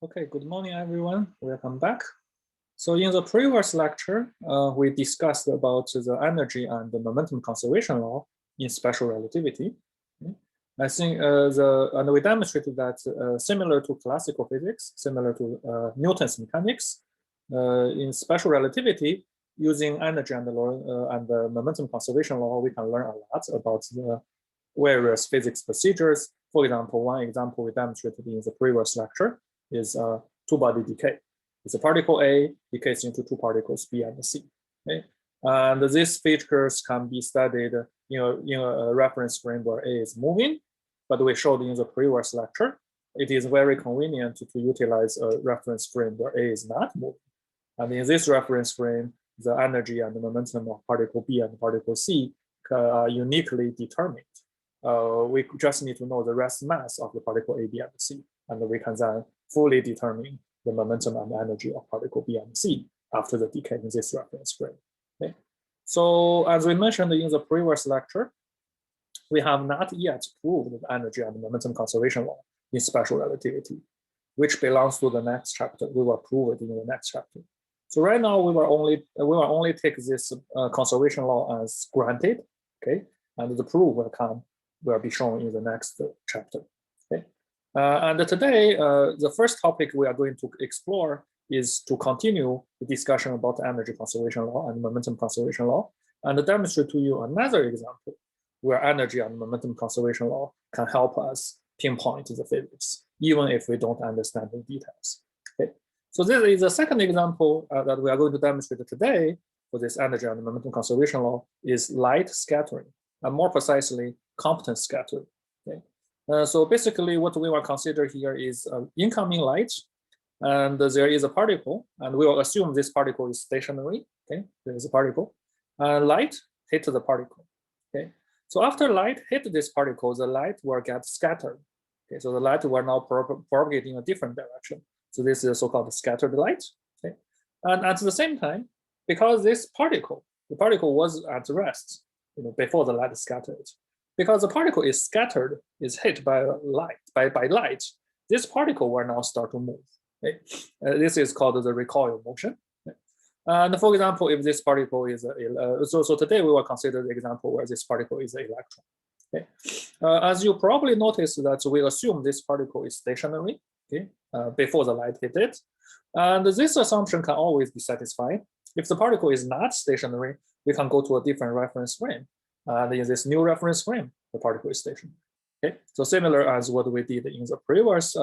Okay, good morning, everyone. Welcome back. So in the previous lecture, we discussed about the energy and the momentum conservation law in special relativity. I think and we demonstrated that similar to classical physics, similar to Newton's mechanics, in special relativity, using energy and the momentum conservation law, we can learn a lot about the various physics procedures. For example, one example we demonstrated in the previous lecture is two-body decay. It's a particle A decays into two particles B and C. Okay? And these features can be studied in a reference frame where A is moving, but we showed in the previous lecture, it is very convenient to utilize a reference frame where A is not moving. And in this reference frame, the energy and the momentum of particle B and particle C are uniquely determined. We just need to know the rest mass of the particle A, B, and C, and we can then fully determine the momentum and the energy of particle B and C after the decay in this reference frame. Okay? So as we mentioned in the previous lecture, we have not yet proved the energy and the momentum conservation law in special relativity, which belongs to the next chapter. We will prove it in the next chapter. So right now we will only take this conservation law as granted, okay, and the proof will be shown in the next chapter. Okay. And today, the first topic we are going to explore is to continue the discussion about the energy conservation law and momentum conservation law, and demonstrate to you another example where energy and momentum conservation law can help us pinpoint the physics, even if we don't understand the details. Okay. So this is the second example that we are going to demonstrate today for this energy and momentum conservation law is light scattering, and more precisely, Compton scattering. Okay. So basically what we will consider here is incoming light, and there is a particle, and we will assume this particle is stationary. Okay, there is a particle, and light hit the particle. Okay, so after light hit this particle, the light will get scattered. Okay, so the light will now propagate in a different direction. So this is so-called scattered light. Okay, and at the same time, because this particle, the particle was at rest, before the light scattered. Because the particle is scattered, is hit by light, by light, this particle will now start to move. Okay? This is called the recoil motion. Okay? And for example, if this particle is so today we will consider the example where this particle is an electron. Okay? As you probably noticed that we assume this particle is stationary, okay, before the light hit it, and this assumption can always be satisfied. If the particle is not stationary, we can go to a different reference frame. And in this new reference frame, the particle is stationary. Okay, so similar as what we did in the previous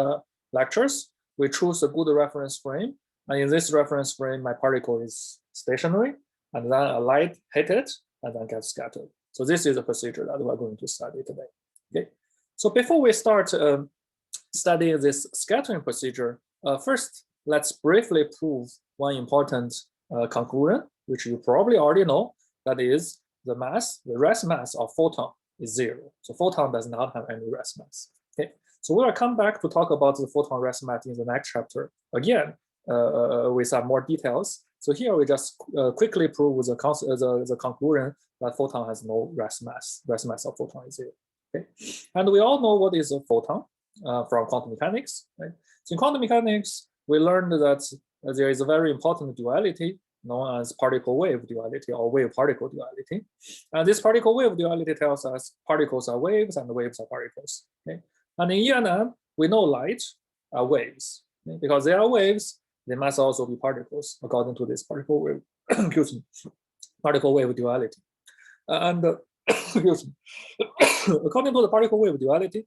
lectures, we choose a good reference frame. And in this reference frame, my particle is stationary, and then a light hit it, and then gets scattered. So this is a procedure that we're going to study today. Okay, so before we start studying this scattering procedure, first, let's briefly prove one important conclusion, which you probably already know, that is, the rest mass of photon is 0. So photon does not have any rest mass. Okay, so we will come back to talk about the photon rest mass in the next chapter again with some more details. So here we just quickly prove the conclusion that photon has no rest mass. Rest mass of photon is 0. Okay, and we all know what is a photon from quantum mechanics. Right? So in quantum mechanics, we learned that there is a very important duality known as particle-wave duality or wave-particle duality. And this particle-wave duality tells us particles are waves and waves are particles. Okay? And in ENM, we know light are waves. Okay? Because they are waves, they must also be particles according to this particle-wave particle-wave duality. And excuse me. According to the particle-wave duality,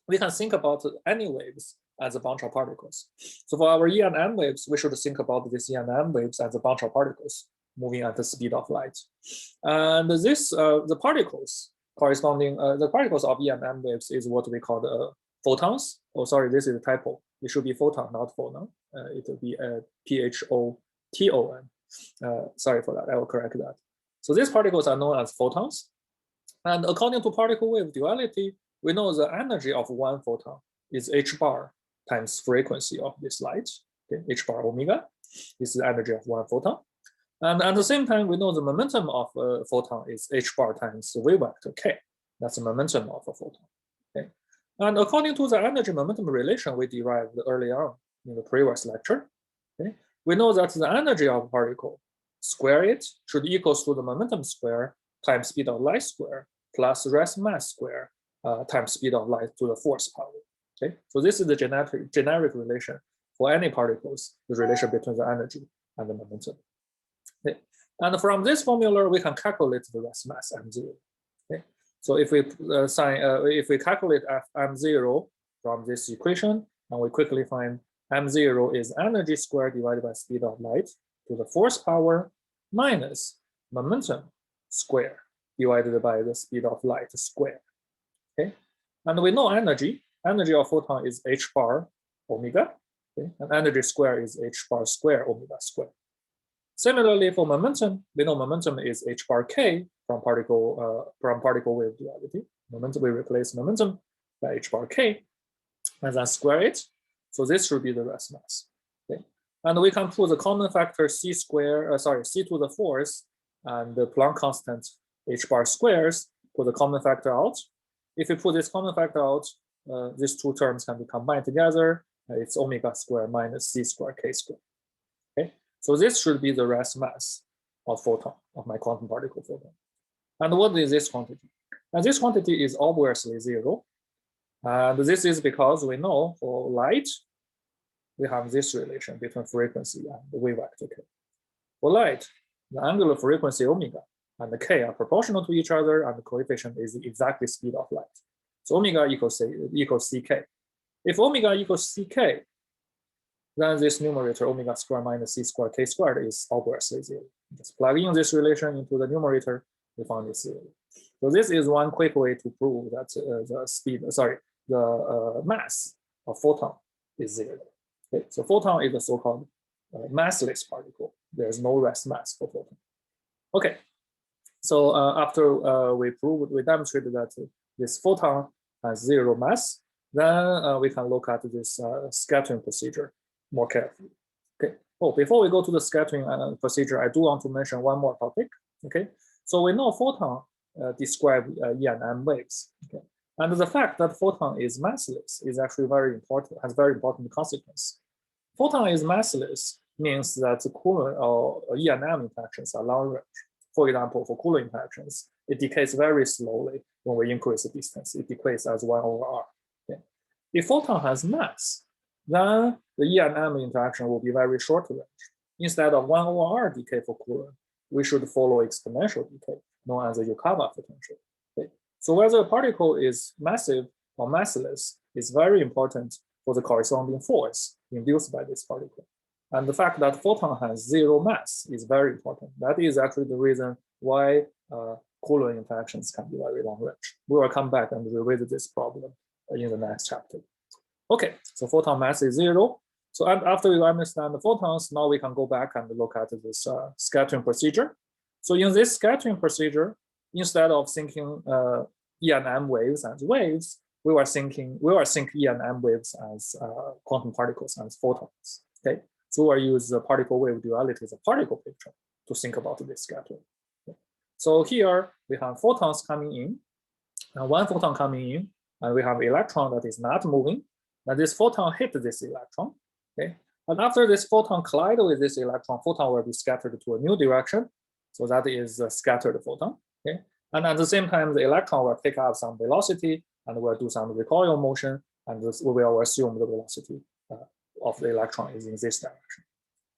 we can think about any waves as a bunch of particles. So for our E and M waves, we should think about these E and M waves as a bunch of particles moving at the speed of light. And this, the particles corresponding, the particles of E and M waves is what we call the photons. Oh, sorry, this is a typo. It should be photon, not phonon. It will be PHOTON. Sorry for that, I will correct that. So these particles are known as photons. And according to particle wave duality, we know the energy of one photon is h bar times frequency of this light. Okay, h bar omega is the energy of one photon. And at the same time, we know the momentum of a photon is h bar times the wave vector k. That's the momentum of a photon. Okay, and according to the energy momentum relation we derived earlier on, in the previous lecture. Okay? We know that the energy of a particle, square it, should equal to the momentum square times speed of light square plus rest mass square times speed of light to the fourth power. Okay, so this is the generic relation for any particles, the relation between the energy and the momentum. Okay. And from this formula, we can calculate the rest mass m0. Okay, so if we calculate m0 from this equation, and we quickly find m0 is energy squared divided by speed of light to the fourth power minus momentum square divided by the speed of light square. Okay, and we know energy of photon is h bar omega, okay? And energy square is h bar square omega square. Similarly, for momentum, we know momentum is h bar k from particle wave duality. Momentum, we replace momentum by h bar k, and then square it. So this should be the rest mass. Okay, and we can put the common factor c to the fourth and the Planck constant h bar squares, put the common factor out. If you put this common factor out, these two terms can be combined together. It's omega square minus c square k square. Okay, so this should be the rest mass of photon, of my quantum particle photon. And what is this quantity? And this quantity is obviously zero. And this is because we know for light, we have this relation between frequency and the wave vector k. For light, the angular frequency omega and the k are proportional to each other, and the coefficient is exactly speed of light. So omega equals ck. If omega equals ck, then this numerator omega square minus c square k squared is obviously zero. Just plug in this relation into the numerator, we found it's zero. So this is one quick way to prove that the mass of photon is zero. Okay, so photon is a so-called massless particle. There's no rest mass for photon. Okay, so after we demonstrated that this photon has zero mass, then we can look at this scattering procedure more carefully. Okay. Oh, before we go to the scattering procedure, I do want to mention one more topic. Okay. So we know photon describe E and M waves. Okay. And the fact that photon is massless is actually very important, has very important consequence. Photon is massless means that the Coulomb or E and M interactions are long range. For example, for Coulomb interactions, it decays very slowly when we increase the distance. It decays as 1 over r. Okay. If photon has mass, then the E and M interaction will be very short range. Instead of 1 over r decay for Coulomb, we should follow exponential decay, known as the Yukawa potential. Okay. So whether a particle is massive or massless is very important for the corresponding force induced by this particle. And the fact that photon has zero mass is very important. That is actually the reason why Coulomb interactions can be very long range. We will come back and revisit this problem in the next chapter. Okay, so photon mass is zero. So after we understand the photons, now we can go back and look at this scattering procedure. So in this scattering procedure, instead of thinking E and M waves as waves, we were thinking E and M waves as quantum particles, as photons. Okay, so we use the particle wave duality as a particle picture to think about this scattering. Okay. So here we have photons coming in, and one photon coming in, and we have electron that is not moving. And this photon hit this electron. Okay, and after this photon collide with this electron, photon will be scattered to a new direction. So that is a scattered photon. Okay, and at the same time, the electron will pick up some velocity and will do some recoil motion, and we will assume the velocity of the electron is in this direction.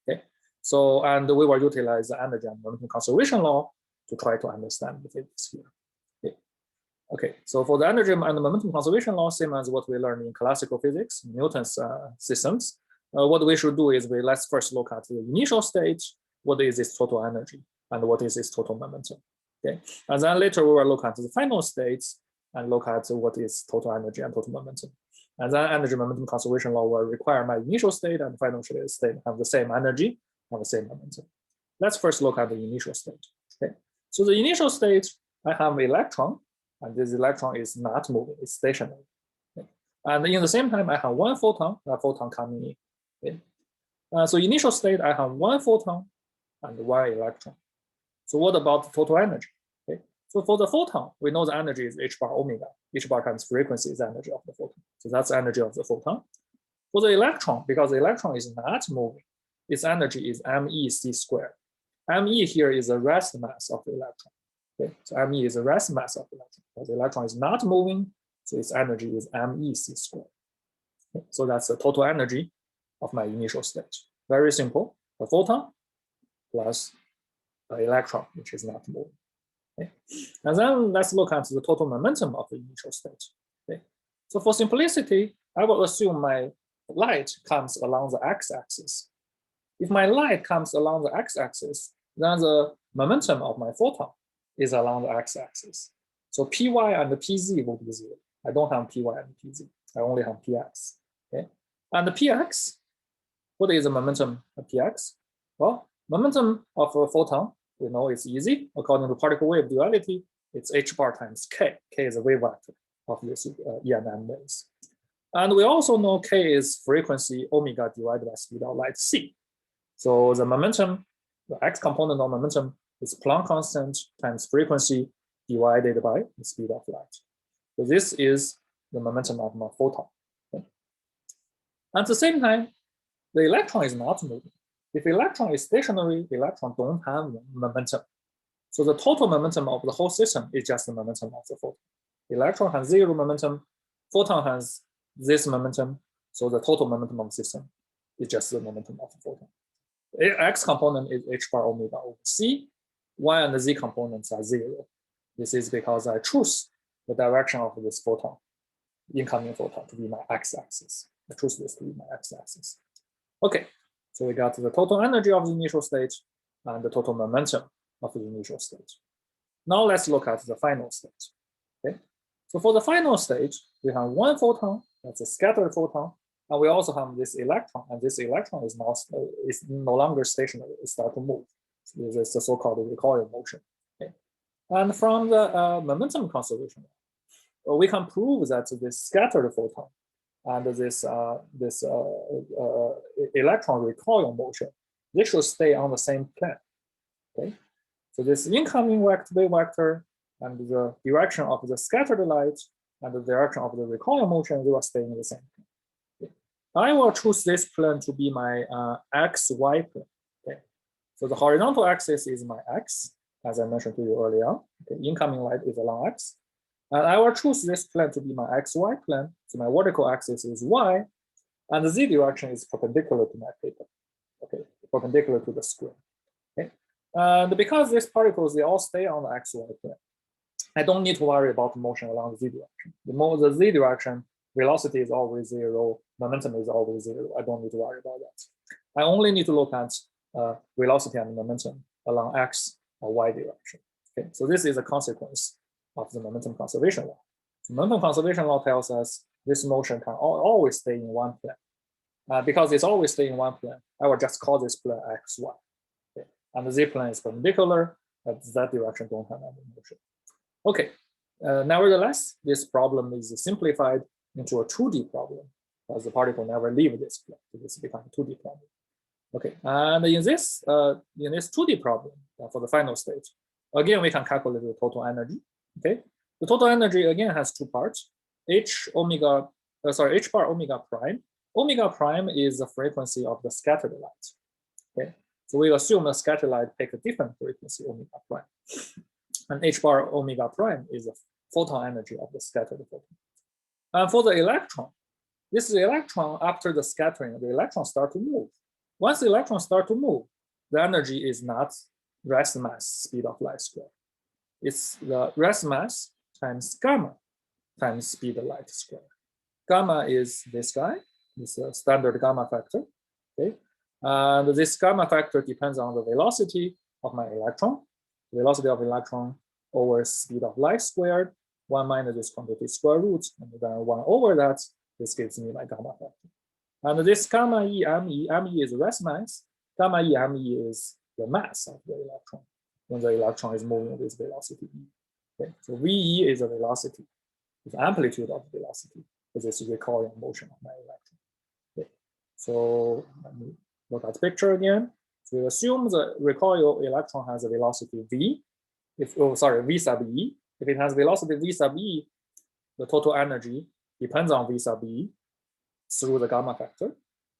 Okay, so and we will utilize the energy and momentum conservation law to try to understand the physics here. Okay, so for the energy and the momentum conservation law, same as what we learned in classical physics, Newton's systems, what we should do is let's first look at the initial state, what is its total energy, and what is its total momentum. Okay, and then later we will look at the final states and look at what is total energy and total momentum. And then energy momentum conservation law will require my initial state and final state have the same energy and the same momentum. Let's first look at the initial state. Okay, so the initial state, I have an electron, and this electron is not moving, it's stationary. Okay. And in the same time, I have one photon, a photon coming in. Okay. So initial state, I have one photon and one electron. So what about the total energy? Okay. So for the photon, we know the energy is h bar omega. H bar times frequency is the energy of the photon. So that's the energy of the photon. For the electron, because the electron is not moving, its energy is MEc squared. Me here is the rest mass of the electron. Okay, so Me is the rest mass of the electron. Because the electron is not moving, so its energy is MEc squared. Okay, so that's the total energy of my initial state. Very simple. A photon plus an electron, which is not moving. Okay. And then let's look at the total momentum of the initial state. Okay. So for simplicity, I will assume my light comes along the x-axis. If my light comes along the x-axis, then the momentum of my photon is along the x-axis. So Py and Pz will be 0. I don't have Py and Pz. I only have Px. Okay. And the Px, what is the momentum of Px? Well, momentum of a photon, we know it's easy. According to particle wave duality, it's h bar times k. K is a wave vector of this EMM waves. And we also know k is frequency omega divided by speed of light c. So the momentum, the x component of momentum is Planck constant times frequency divided by the speed of light. So this is the momentum of my photon. Okay. At the same time, the electron is not moving. If electron is stationary, electron don't have momentum. So the total momentum of the whole system is just the momentum of the photon. Electron has 0 momentum, photon has this momentum, so the total momentum of the system is just the momentum of the photon. X component is h bar omega over c, y and z components are 0. This is because I choose the direction of this photon, incoming photon, to be my x-axis. I choose this to be my x-axis. Okay, so we got the total energy of the initial state and the total momentum of the initial state. Now let's look at the final state. Okay, so for the final state, we have one photon, that's a scattered photon, and we also have this electron, and this electron is no longer stationary, it starts to move. So this is the so-called recoil motion. Okay. And from the momentum conservation, we can prove that this scattered photon and this electron recoil motion, they should stay on the same plane. Okay, so this incoming wave vector and the direction of the scattered light and the direction of the recoil motion, they will stay in the same plane. Okay. I will choose this plane to be my xy plane. Okay, so the horizontal axis is my x, as I mentioned to you earlier. Okay, incoming light is along x. And I will choose this plane to be my xy plane. So my vertical axis is y, and the z direction is perpendicular to my paper. Okay, perpendicular to the screen. Okay, and because these particles, they all stay on the xy plane, I don't need to worry about motion along the z direction. The z direction, velocity is always 0, momentum is always 0. I don't need to worry about that. I only need to look at velocity and momentum along x or y direction. Okay, so this is a consequence of the momentum conservation law. The momentum conservation law tells us this motion can always stay in one plane. Because it's always staying in one plane, I will just call this plane xy. Okay. And the z plane is perpendicular, but that direction don't have any motion. Okay, nevertheless, this problem is simplified into a 2D problem, because the particle never leave this plane. So this becomes a 2D problem. Okay, and in this 2D problem, for the final stage, again, we can calculate the total energy. Okay, the total energy again has two parts. H bar omega prime. Omega prime is the frequency of the scattered light. Okay, so we assume the scattered light take a different frequency, omega prime. And h bar omega prime is the photon energy of the scattered photon. And for the electron, this is the electron after the scattering, the electron start to move. Once the electron start to move, the energy is not rest mass speed of light squared. It's the rest mass times gamma times speed of light squared. Gamma is this guy, this standard gamma factor. Okay, and this gamma factor depends on the velocity of my electron, velocity of electron over speed of light squared, 1 minus this quantity square root, and then 1 over that. This gives me my gamma factor. And this gamma E, me is rest mass. Gamma E, me is the mass of the electron when the electron is moving with velocity E. Okay, so VE is the velocity, the amplitude of the velocity, because this is recoiling motion of my electron. Okay, so let me look at the picture again. So we assume the recoil electron has a velocity V. V sub E. If it has velocity V sub E, the total energy depends on V sub E. through the gamma factor.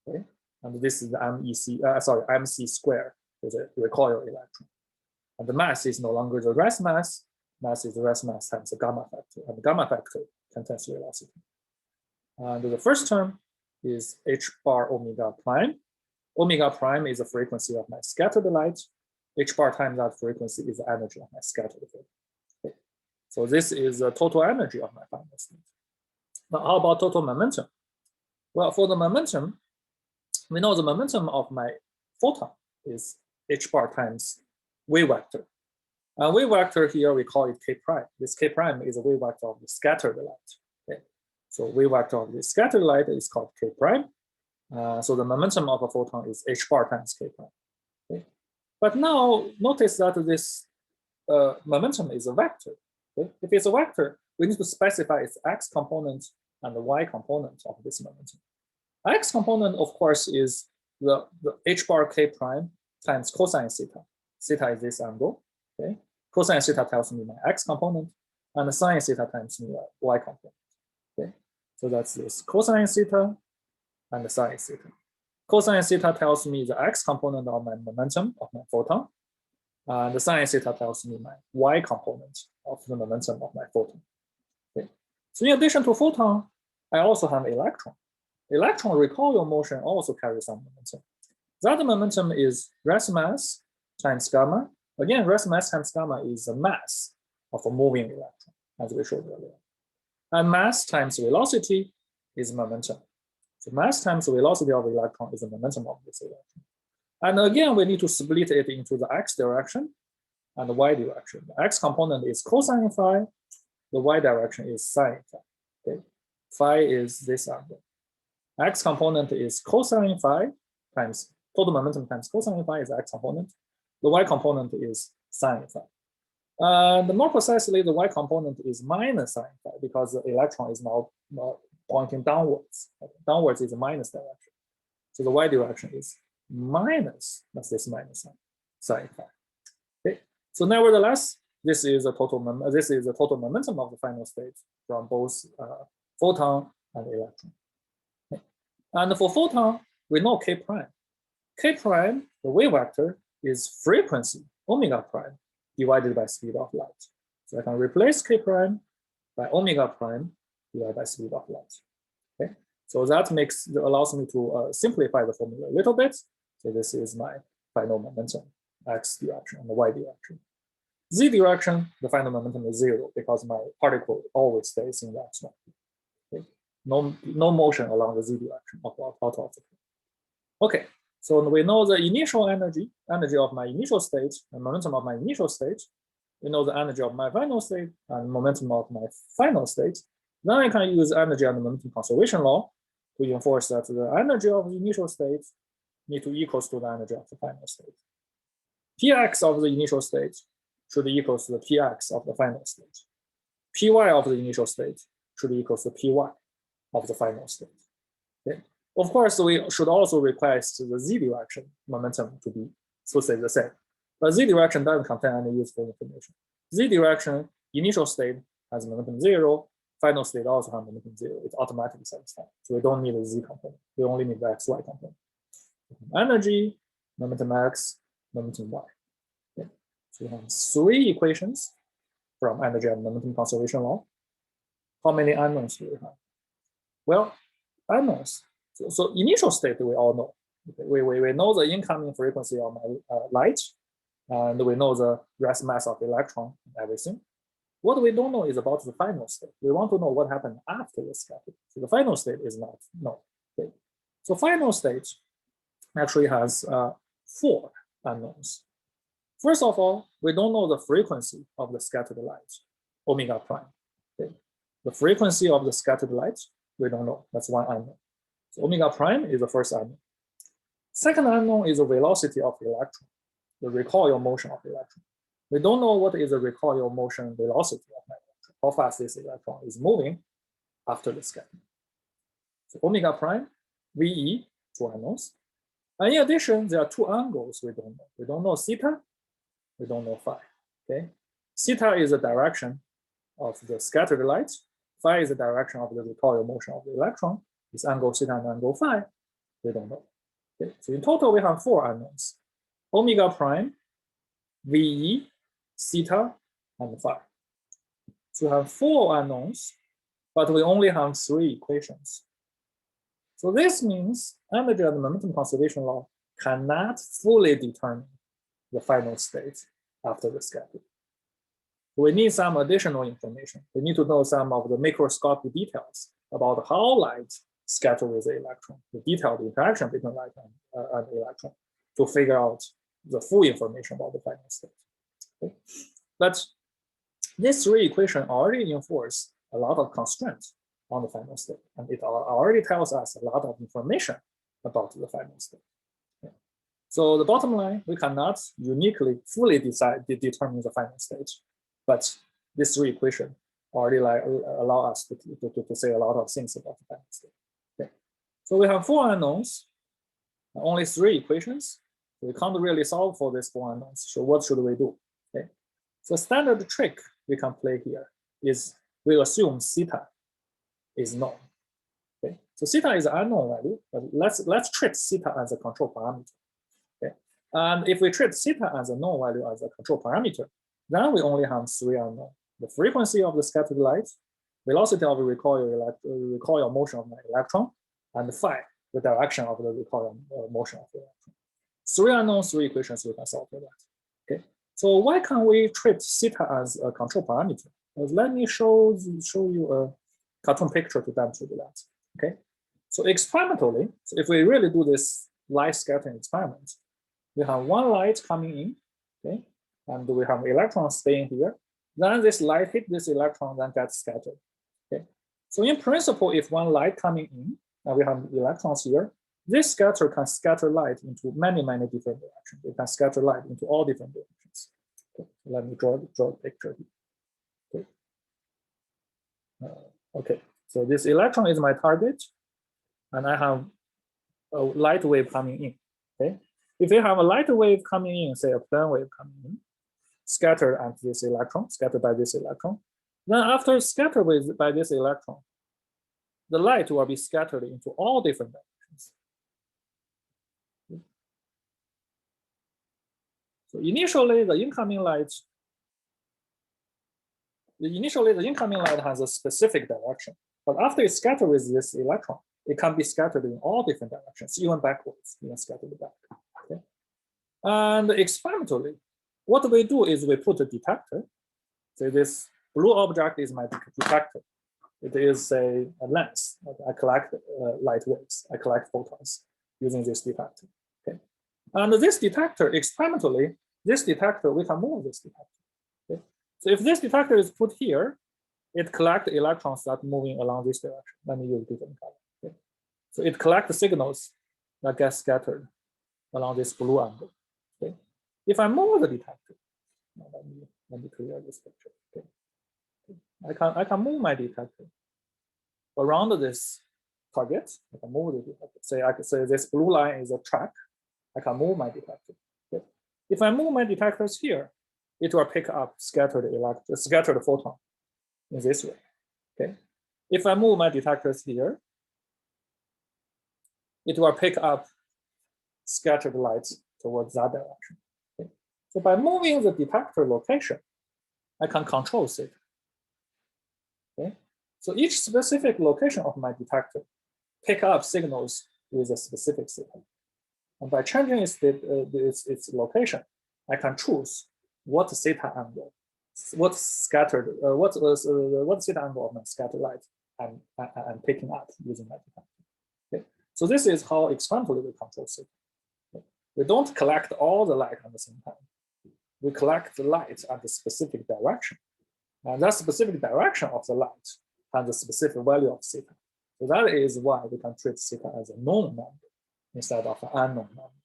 Okay, and this is the MC square for the recoil electron. And the mass is no longer the rest mass. Mass is the rest mass times the gamma factor, and the gamma factor contains velocity. And the first term is h bar omega prime. Omega prime is the frequency of my scattered light. H bar times that frequency is the energy of my scattered field. Okay. So this is the total energy of my final state. Now, how about total momentum? Well, for the momentum, we know the momentum of my photon is h bar times wave vector. Wave vector here, we call it k prime. This k prime is a wave vector of the scattered light. Okay. So wave vector of the scattered light is called k prime. So the momentum of a photon is h bar times k prime. Okay. But now notice that this momentum is a vector. Okay. If it's a vector, we need to specify its x component and the y component of this momentum. X component, of course, is the h bar k prime times cosine theta. Theta is this angle. Okay. Cosine theta tells me my x component, and the sine theta tells me my y component. Okay. So that's this cosine theta and the sine theta. Cosine theta tells me the x component of my momentum of my photon, and the sine theta tells me my y component of the momentum of my photon. Okay. So in addition to photon, I also have electron. Electron recoil motion also carries some momentum. That momentum is rest mass times gamma. Again, rest mass times gamma is the mass of a moving electron, as we showed earlier. And mass times velocity is momentum. So mass times the velocity of the electron is the momentum of this electron. And again, we need to split it into the x direction and the y direction. The x component is cosine phi. The y direction is sine phi. Okay. Phi is this angle. X component is cosine phi times total momentum times cosine phi is x component. The y component is sine phi. And more precisely, the y component is minus sine phi because the electron is now pointing downwards. Downwards is a minus direction. So the y direction is minus, that's this minus sine phi. Okay. So nevertheless, this is a total momentum of the final state from both photon and electron. Okay. And for photon, we know k prime. K prime, the wave vector, is frequency omega prime divided by speed of light. So I can replace k prime by omega prime divided by speed of light. Okay, so that allows me to simplify the formula a little bit. So this is my final momentum, x direction and the y direction. Z direction, the final momentum is 0 because my particle always stays in that one. Okay, no motion along the z direction out of the plane. Okay. So we know the initial energy of my initial state, and momentum of my initial state. We know the energy of my final state and momentum of my final state. Then I can use energy and momentum conservation law to enforce that the energy of the initial state need to equal to the energy of the final state. Px of the initial state should equal to the Px of the final state. Py of the initial state should equal to Py of the final state. Okay. Of course, we should also request the z direction momentum to stay the same. But z direction doesn't contain any useful information. Z direction initial state has momentum 0, final state also has momentum 0. It's automatically satisfied. So we don't need a z component. We only need the xy component. Energy, momentum x, momentum y. Okay. So we have 3 equations from energy and momentum conservation law. How many unknowns do we have? Well, unknowns. So initial state we all know. Okay. We know the incoming frequency of my light, and we know the rest mass of the electron and everything. What we don't know is about the final state. We want to know what happened after the scattering. So the final state is not known. Okay. So final state actually has 4 unknowns. First of all, we don't know the frequency of the scattered light, omega prime. Okay. The frequency of the scattered light, we don't know. That's one unknown. So omega prime is the first unknown. Second unknown is the velocity of the electron, the recoil motion of the electron. We don't know what is the recoil motion velocity of my electron, how fast this electron is moving after the scattering. So omega prime, VE, 2 unknowns. And in addition, there are 2 angles we don't know. We don't know theta, we don't know phi. Okay, theta is the direction of the scattered light. Phi is the direction of the recoil motion of the electron. This angle theta and angle phi, we don't know. Okay, so in total, we have 4 unknowns: omega prime, VE, theta, and phi. So we have 4 unknowns, but we only have 3 equations. So this means energy and momentum conservation law cannot fully determine the final state after the scattering. We need some additional information. We need to know some of the microscopic details about how light scatters with the electron, the detailed interaction between light and electron, to figure out the full information about the final state. Okay? But these 3 equations already enforce a lot of constraints on the final state, and it already tells us a lot of information about the final state. Okay? So the bottom line, we cannot uniquely fully determine the final state, but these 3 equations already allow us to say a lot of things about the final state. Okay? So we have 4 unknowns, only 3 equations. We can't really solve for these 4 unknowns. So what should we do? Okay? So standard trick we can play here is we assume theta is known. Okay? So theta is an unknown value, but let's treat theta as a control parameter. Okay? And if we treat theta as a known value as a control parameter, then we only have 3 unknowns: the frequency of the scattered light, velocity of the recoil motion of the electron, and phi, the direction of the recoil motion of the electron. 3 unknowns, 3 equations we can solve for that. Okay. So why can't we treat theta as a control parameter? Let me show you a cartoon picture to demonstrate that. Okay. So experimentally, so if we really do this light scattering experiment, we have one light coming in, okay, and we have electrons staying here. Then this light hit this electron, then gets scattered. Okay. So in principle, if one light coming in, and we have electrons here, this scatter can scatter light into many different directions. It can scatter light into all different directions. Okay. Let me draw a picture here. Okay. Okay. So this electron is my target, and I have a light wave coming in. Okay. If you have a light wave coming in, say a plane wave coming in, scattered at this electron, scattered by this electron, then after scattered by this electron, the light will be scattered into all different directions. So initially, the incoming light has a specific direction, but after it's scattered with this electron, it can be scattered in all different directions, even backwards, even scattered back. Okay? And experimentally, what we do is we put a detector. So this blue object is my detector. It is a lens. I collect light waves. I collect photons using this detector. Okay, and this detector, experimentally, this detector, we can move this detector. Okay? So if this detector is put here, it collects electrons that are moving along this direction. Let me use different color. Okay? So it collects signals that get scattered along this blue angle. Okay? If I move the detector, let me clear this picture. Okay? I can move my detector around this target. I can move the detector. Say I could say this blue line is a track. I can move my detector. Okay? If I move my detectors here, it will pick up scattered photon in this way. Okay. If I move my detectors here, it will pick up scattered light towards that direction. Okay. So by moving the detector location, I can control theta. Okay. So each specific location of my detector pick up signals with a specific theta. And by changing its location, I can choose what theta angle, what theta angle of my scattered light I'm picking up using my detector. Okay. So this is how experimentally we control theta. Okay. We don't collect all the light at the same time. We collect the light at the specific direction. And that specific direction of the light has a specific value of theta. So that is why we can treat theta as a known number instead of an unknown number.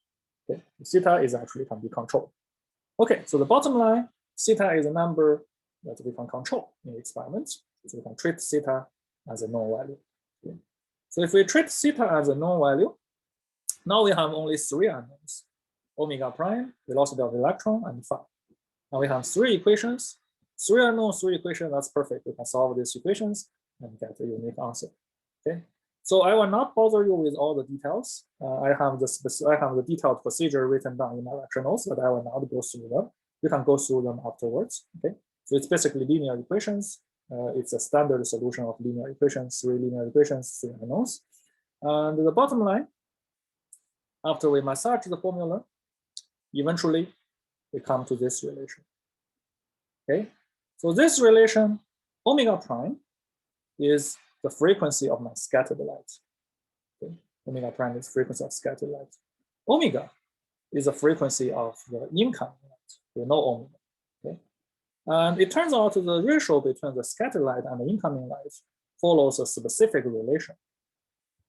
Okay. Theta is actually can be controlled. Okay, so the bottom line, theta is a number that we can control in experiments. So we can treat theta as a known value. Okay. So if we treat theta as a known value, now we have only 3 unknowns: omega prime, velocity of the electron, and phi. Now we have 3 equations, 3 unknowns, 3 equations. That's perfect. We can solve these equations and get a unique answer. Okay. So I will not bother you with all the details. I have the detailed procedure written down in my lecture notes, but I will not go through them. You can go through them afterwards. Okay. So it's basically linear equations. It's a standard solution of linear equations, 3 linear equations, 3 unknowns. And the bottom line, after we massage the formula, eventually we come to this relation. Okay. So this relation, omega prime, is the frequency of my scattered light. Okay. Omega prime is frequency of scattered light. Omega is the frequency of the incoming light. We know omega. Okay. And it turns out the ratio between the scattered light and the incoming light follows a specific relation.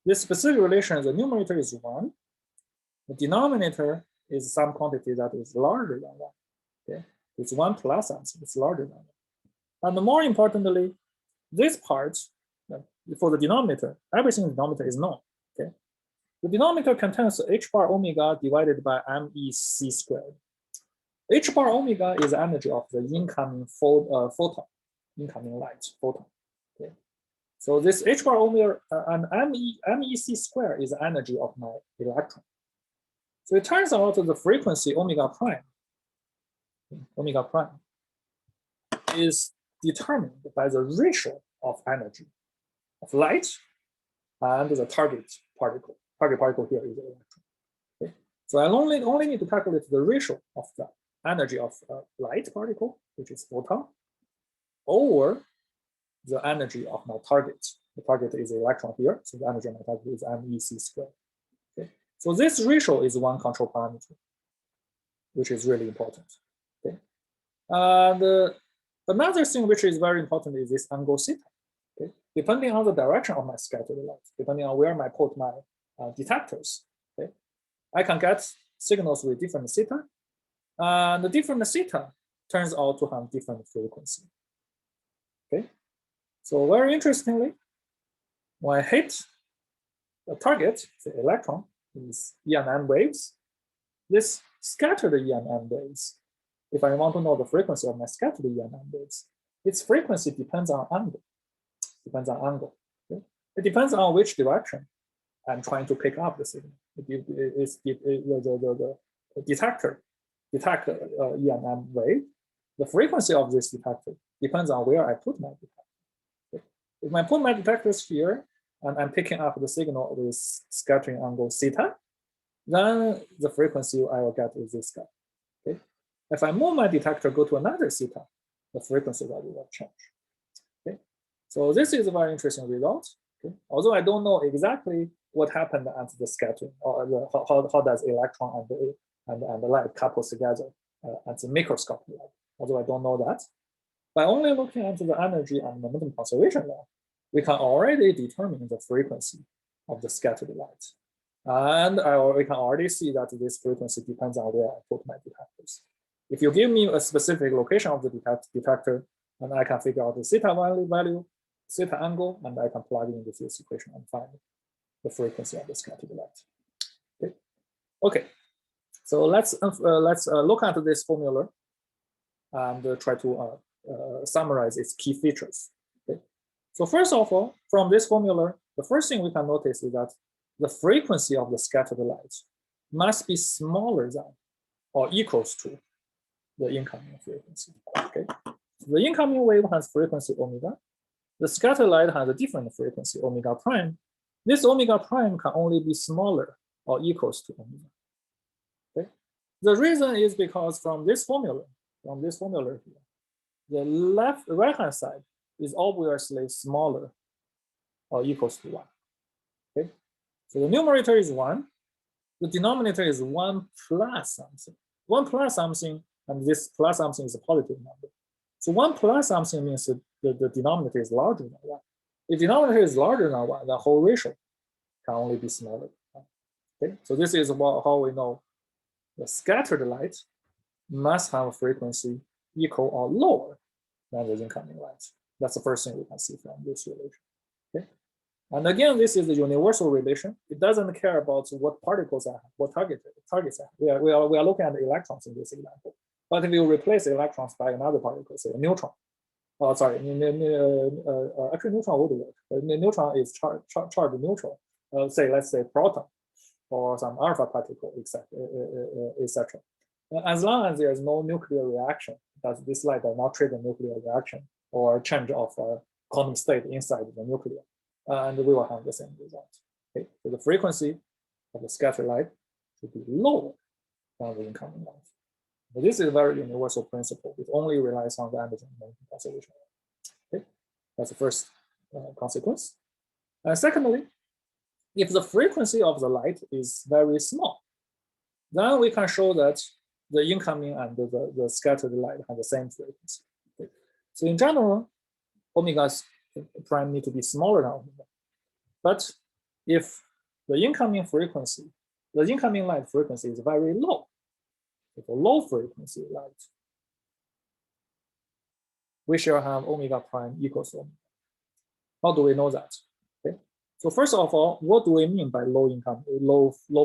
This specific relation, the numerator is 1. The denominator is some quantity that is larger than 1. Okay. It's 1 plus something, it's larger than 1. And more importantly, this part, for the denominator, everything in the denominator is known. Okay. The denominator contains h bar omega divided by MEC squared. H bar omega is the energy of the incoming photon, incoming light photon. Okay. So this h bar omega and MEC squared is the energy of my electron. So it turns out the frequency omega prime is determined by the ratio of energy of light and the target particle. Target particle here is the electron. Okay. So I only need to calculate the ratio of the energy of a light particle, which is photon, over the energy of my target. The target is the electron here, so the energy of my target is MEC squared. Okay. So this ratio is one control parameter, which is really important. Okay. And another thing which is very important is this angle theta. Okay. Depending on the direction of my scattered light, depending on where I put my detectors, okay, I can get signals with different theta, and the different theta turns out to have different frequency. Okay, so very interestingly, when I hit the target, the electron, is E and M waves, this scattered E and M waves, if I want to know the frequency of my scattered E and M waves, its frequency depends on angle. Okay? It depends on which direction I'm trying to pick up the signal. The detector detect E and M wave. The frequency of this detector depends on where I put my detector. Okay? If I put my detectors here and I'm picking up the signal with scattering angle theta, then the frequency I will get is this guy. Okay? If I move my detector, go to another theta, the frequency value will change. Okay? So this is a very interesting result. Okay? Although I don't know exactly what happened at the scattering, or how does electron and the light couple together at the microscopic level. Although I don't know that. By only looking at the energy and momentum conservation law, we can already determine the frequency of the scattered light. And we can already see that this frequency depends on where I put my detectors. If you give me a specific location of the detector, and I can figure out the theta value, theta angle, and I can plug in this equation and find the frequency of the scattered light. Okay. So let's look at this formula and try to summarize its key features. Okay. So first of all, from this formula, the first thing we can notice is that the frequency of the scattered light must be smaller than or equals to the incoming frequency. Okay. The incoming wave has frequency omega. The scattered light has a different frequency, omega prime. This omega prime can only be smaller or equals to omega. Okay. The reason is because from this formula here, the right-hand side is obviously smaller or equals to 1. Okay. So the numerator is 1. The denominator is 1 plus something. 1 plus something, and this plus something is a positive number. So 1 plus something means that the denominator is larger than 1. If the denominator is larger than 1, the whole ratio can only be smaller. Okay. So this is how we know the scattered light must have a frequency equal or lower than the incoming light. That's the first thing we can see from this relation. Okay. And again, this is the universal relation. It doesn't care about what particles I have, what targets I have. We are looking at the electrons in this example. But if you replace electrons by another particle, say a neutron, sorry, actually neutron would work. Neutron is charged neutral. Let's say proton or some alpha particle, etc. As long as there is no nuclear reaction, this light does not trigger nuclear reaction or change of quantum state inside the nucleus, and we will have the same result. Okay, so the frequency of the scattered light should be lower than the incoming light. But this is a very universal principle. It only relies on the energy momentum conservation. Okay, that's the first consequence. Secondly, if the frequency of the light is very small, then we can show that the incoming and the scattered light have the same frequency. Okay. So in general, omega prime need to be smaller than omega. But if the incoming frequency, the incoming light frequency is very low, if a low frequency light, we shall have omega prime equals to omega. How do we know that? Okay. So first of all, what do we mean by low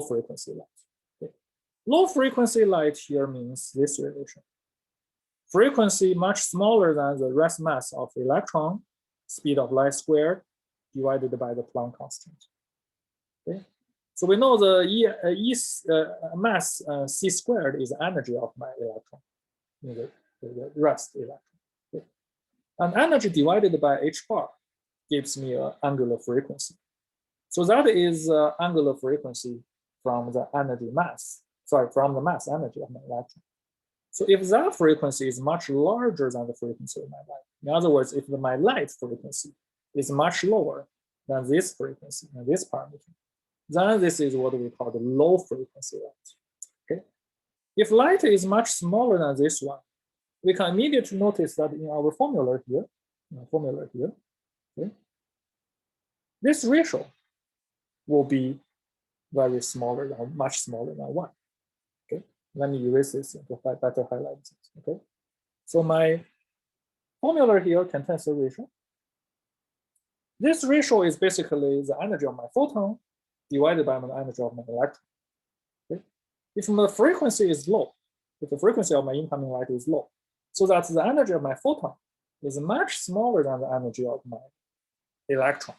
frequency light? Okay. Low frequency light here means this relation. Frequency much smaller than the rest mass of the electron, speed of light squared, divided by the Planck constant. Okay. So we know the mass c squared is the energy of my electron, the rest electron. Okay. And energy divided by h bar gives me an angular frequency. So that is angular frequency from the energy mass, from the mass energy of my electron. So if that frequency is much larger than the frequency of my light, in other words, if my light frequency is much lower than this frequency and this parameter, then this is what we call the low frequency light. Okay. If light is much smaller than this one, we can immediately notice that in our formula here, okay, this ratio will be very smaller than, much smaller than 1. Okay, let me erase this to better highlight this. Okay, so my formula here contains a ratio. This ratio is basically the energy of my photon divided by the energy of my electron. Okay? If the frequency is low, if the frequency of my incoming light is low, so that the energy of my photon is much smaller than the energy of my electron,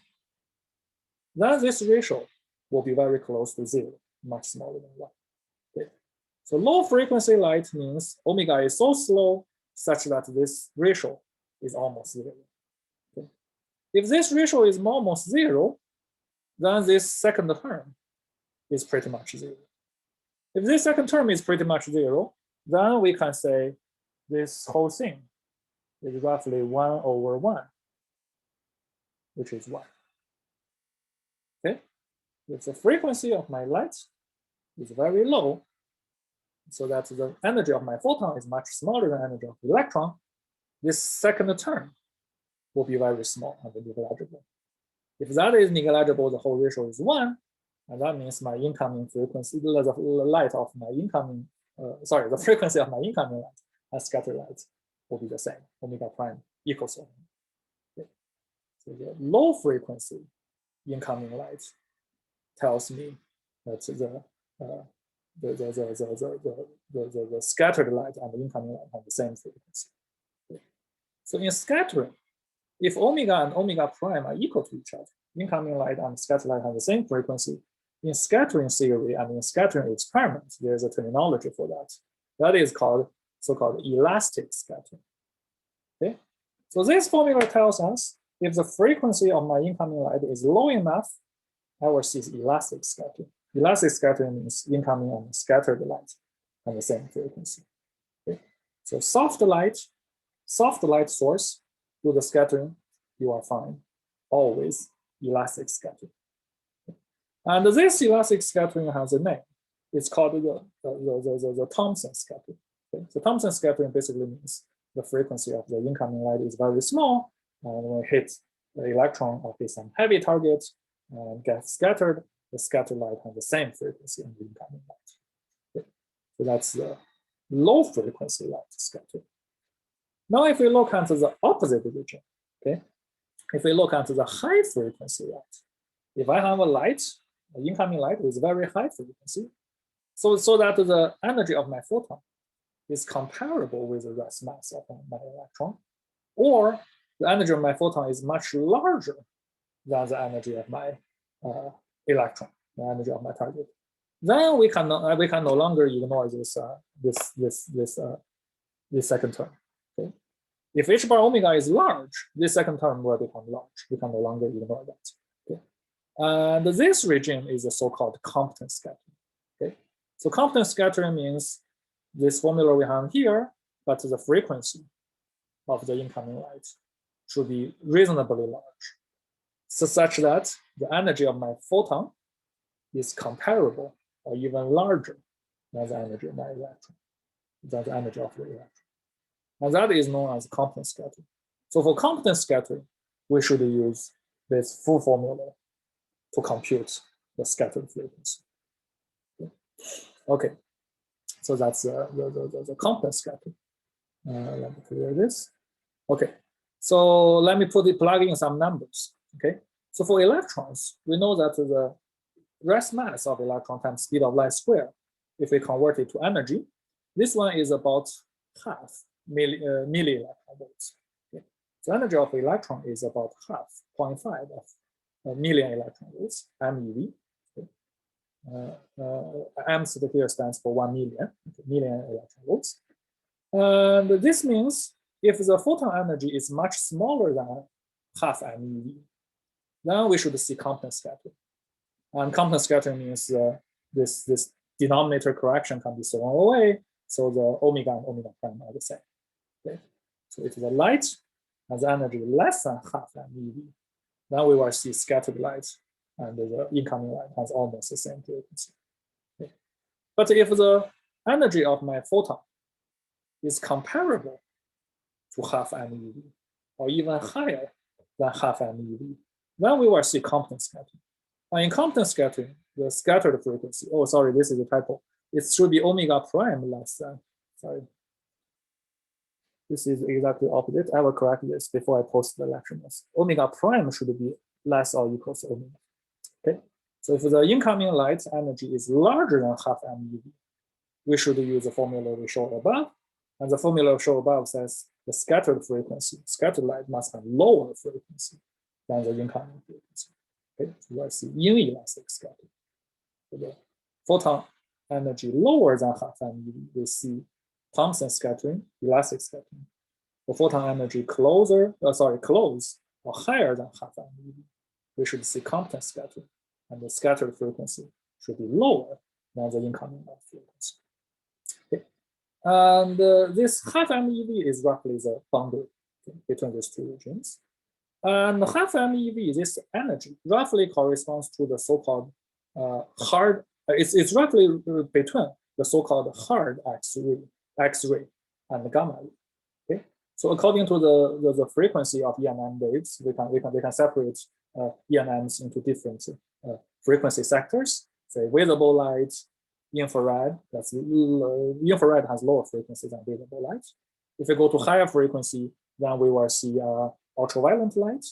then this ratio will be very close to 0, much smaller than 1. Okay? So low frequency light means omega is so slow such that this ratio is almost 0. Okay? If this ratio is almost 0, then this second term is pretty much 0. If this second term is pretty much 0, then we can say this whole thing is roughly 1 over 1, which is 1. Okay? If the frequency of my light is very low, so that the energy of my photon is much smaller than the energy of the electron, this second term will be very small and negligible. If that is negligible, the whole ratio is 1, and that means my incoming frequency, the light of my incoming, the frequency of my incoming light and scattered light will be the same, omega prime equals 1. Okay. So the low frequency incoming light tells me that the scattered light and the incoming light have the same frequency. Okay. So in scattering, if omega and omega prime are equal to each other, incoming light and scattered light have the same frequency, in scattering theory and in scattering experiments, there's a terminology for that. That is called so-called elastic scattering. Okay? So this formula tells us if the frequency of my incoming light is low enough, I will see elastic scattering. Elastic scattering means incoming and scattered light have the same frequency. Okay? So soft light source, do the scattering, you are fine. Always elastic scattering. And this elastic scattering has a name. It's called the Thomson scattering. Okay? So Thomson scattering basically means the frequency of the incoming light is very small, and when it hits the electron or hits some heavy target and gets scattered, the scattered light has the same frequency as the incoming light. Okay? So that's the low frequency light scattering. Now, if we look at the opposite region, okay, if we look at the high frequency light, if I have a light, an incoming light with very high frequency, so that the energy of my photon is comparable with the rest mass of my electron, or the energy of my photon is much larger than the energy of my electron, the energy of my target. Then we can no longer ignore this second term. Okay? If h bar omega is large, this second term will become large. We can no longer ignore that. Okay? And this regime is a so-called Compton scattering. Okay? So Compton scattering means this formula we have here, but the frequency of the incoming light should be reasonably large, so such that the energy of my photon is comparable or even larger than the energy of my electron, than the energy of the electron. And that is known as Compton scattering. So for Compton scattering, we should use this full formula to compute the scattered frequency. Okay, so that's the Compton scattering. Let me clear this. Okay, so let me plug in some numbers. Okay, so for electrons, we know that the rest mass of electron times speed of light squared, if we convert it to energy, this one is about half milli-electron volts. Okay. So energy of electron is about half, 0.5 of a million electron volts, MeV. Okay. M here stands for 1 million, okay, million electron volts. And this means if the photon energy is much smaller than half MeV, then we should see Compton scattering. And Compton scattering means this denominator correction can be thrown away, so the omega and omega prime are the same. Okay? So if the light has energy less than half MeV, then we will see scattered light, and the incoming light has almost the same frequency. Okay? But if the energy of my photon is comparable to half MeV, or even higher than half MeV, then we will see Compton scattering. And in Compton scattering, the scattered frequency, oh, sorry, this is a typo. It should be omega prime less than, sorry. This is exactly opposite. I will correct this before I post the lecture notes. Omega prime should be less or equal to omega. Okay, so if the incoming light energy is larger than half MeV, we should use the formula we showed above. And the formula we showed above says the scattered frequency, scattered light must have lower frequency than the incoming frequency. Okay, so let's see inelastic scattering. For the photon energy lower than half MeV, we see Thomson scattering, elastic scattering. For photon energy close or higher than half MeV, we should see Compton scattering, and the scattered frequency should be lower than the incoming light frequency. Okay. And this half MeV is roughly the boundary between these two regimes. And half MeV, this energy roughly corresponds to the so-called hard, it's roughly between the so-called hard X-ray and gamma ray. Okay, so according to the frequency of ENM waves, we can separate ENMs into different frequency sectors. Say visible light, infrared. That's infrared has lower frequency than visible light. If we go to higher frequency, then we will see ultraviolet light.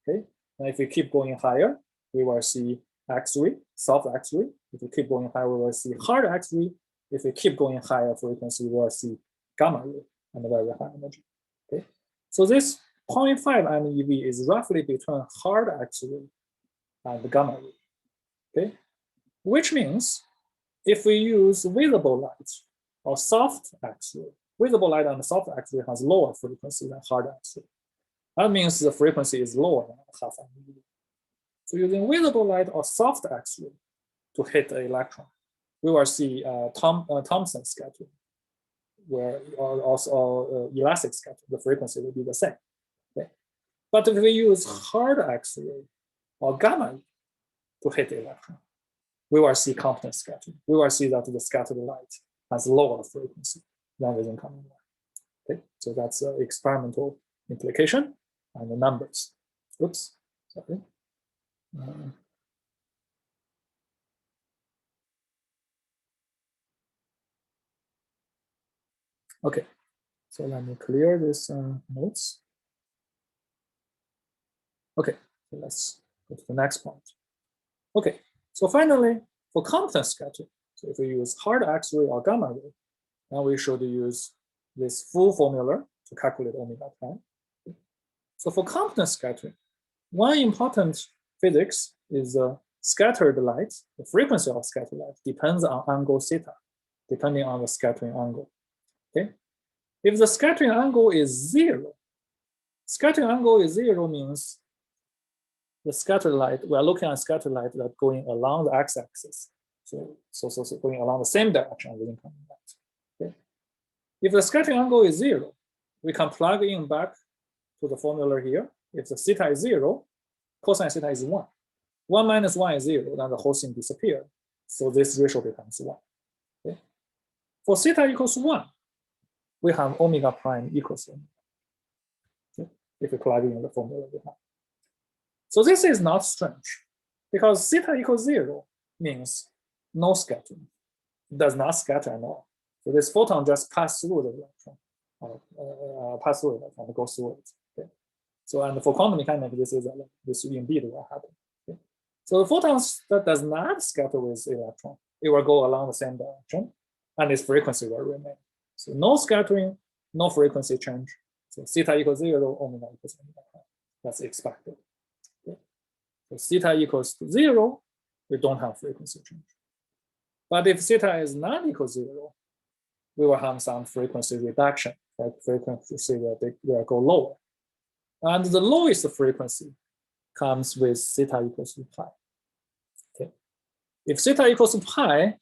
Okay, and if we keep going higher, we will see X-ray, soft X-ray. If we keep going higher, we will see hard X-ray. If we keep going higher frequency, we will see gamma ray and very high energy. Okay, so this 0.5 MeV is roughly between hard X-ray and gamma ray. Okay, which means if we use visible light or soft X-ray, visible light and soft X-ray has lower frequency than hard X-ray. That means the frequency is lower than half MeV. So using visible light or soft X-ray to hit the electron, we will see Thomson scattering, where also elastic scattering, the frequency will be the same. Okay? But if we use hard X-ray or gamma to hit the electron, we will see Compton scattering. We will see that the scattered light has lower frequency than the incoming light. Okay, so that's the experimental implication and the numbers. Oops, sorry. Okay, so let me clear this notes. Okay, so let's go to the next point. Okay, so finally, for Compton scattering, so if we use hard X-ray or gamma ray, then we should use this full formula to calculate omega prime. So for Compton scattering, one important physics is scattered light, the frequency of scattered light depends on angle theta, depending on the scattering angle. Okay. If the scattering angle is 0, scattering angle is 0 means the scattered light, we are looking at scattered light that's going along the x-axis. So going along the same direction as the incoming light. Okay. If the scattering angle is 0, we can plug in back to the formula here. If the theta is 0, cosine theta is 1. 1 minus 1 is 0, then the whole thing disappears. So this ratio becomes 1. Okay. For theta equals 1, we have omega prime equals 1. Okay. If we plug in the formula we have. So this is not strange, because theta equals 0 means no scattering. It does not scatter at all. So this photon just passes through the electron, pass through it and go through it. Okay. So and for quantum mechanics, this indeed will happen. Okay. So the photons that does not scatter with the electron, it will go along the same direction, and its frequency will remain. So no scattering, no frequency change. So theta equals 0, omega equals omega. That's expected. Okay. So theta equals to 0, we don't have frequency change. But if theta is not equal to 0, we will have some frequency reduction. Like frequency will go lower. And the lowest frequency comes with theta equals to pi. Okay. If theta equals to pi,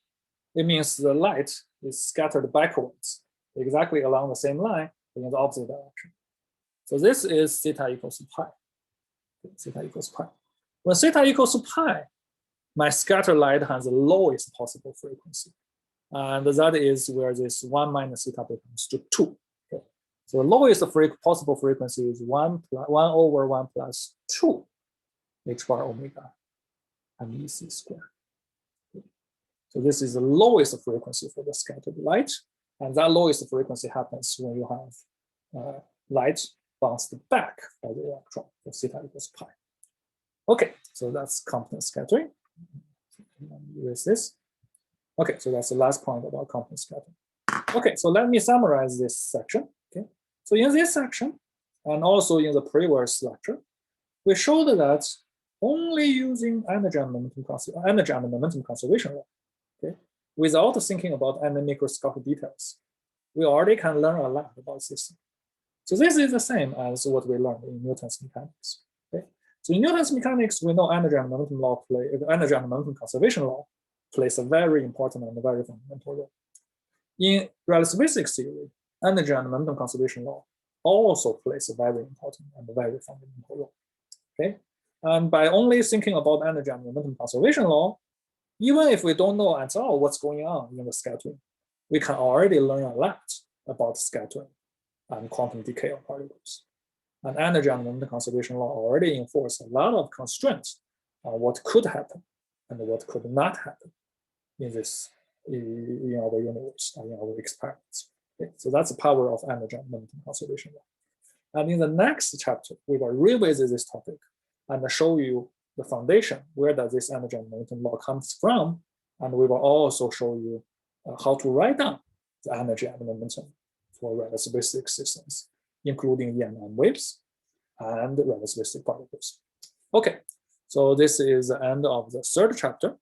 it means the light is scattered backwards, exactly along the same line, but in the opposite direction. So this is theta equals to pi. Okay. Theta equals pi. When theta equals to pi, my scattered light has the lowest possible frequency. And that is where this 1 minus theta becomes to 2. Okay. So the lowest possible frequency is 1 over 1 plus 2 h bar omega MEC squared. Okay. So this is the lowest frequency for the scattered light. And that lowest frequency happens when you have light bounced back by the electron. So theta equals pi. Okay, so that's Compton scattering. Erase this. Okay, so that's the last point about Compton scattering. Okay, so let me summarize this section. Okay, so in this section, and also in the previous lecture, we showed that only using energy and momentum conservation law, okay, without thinking about any microscopic details, we already can learn a lot about system. So this is the same as what we learned in Newton's mechanics. Okay, so in Newton's mechanics, we know energy and momentum conservation law plays a very important and very fundamental role. In relativistic theory, energy and momentum conservation law also plays a very important and very fundamental role. Okay, and by only thinking about energy and momentum conservation law, even if we don't know at all what's going on in the scattering, we can already learn a lot about scattering and quantum decay of particles. And energy and momentum conservation law already enforce a lot of constraints on what could happen and what could not happen in our universe and in our experiments. Okay, so that's the power of energy and momentum conservation law. And in the next chapter, we will revisit this topic and show you the foundation, where does this energy and momentum law comes from, and we will also show you how to write down the energy and momentum for relativistic systems, including EM waves and relativistic particles. Okay, so this is the end of the third chapter.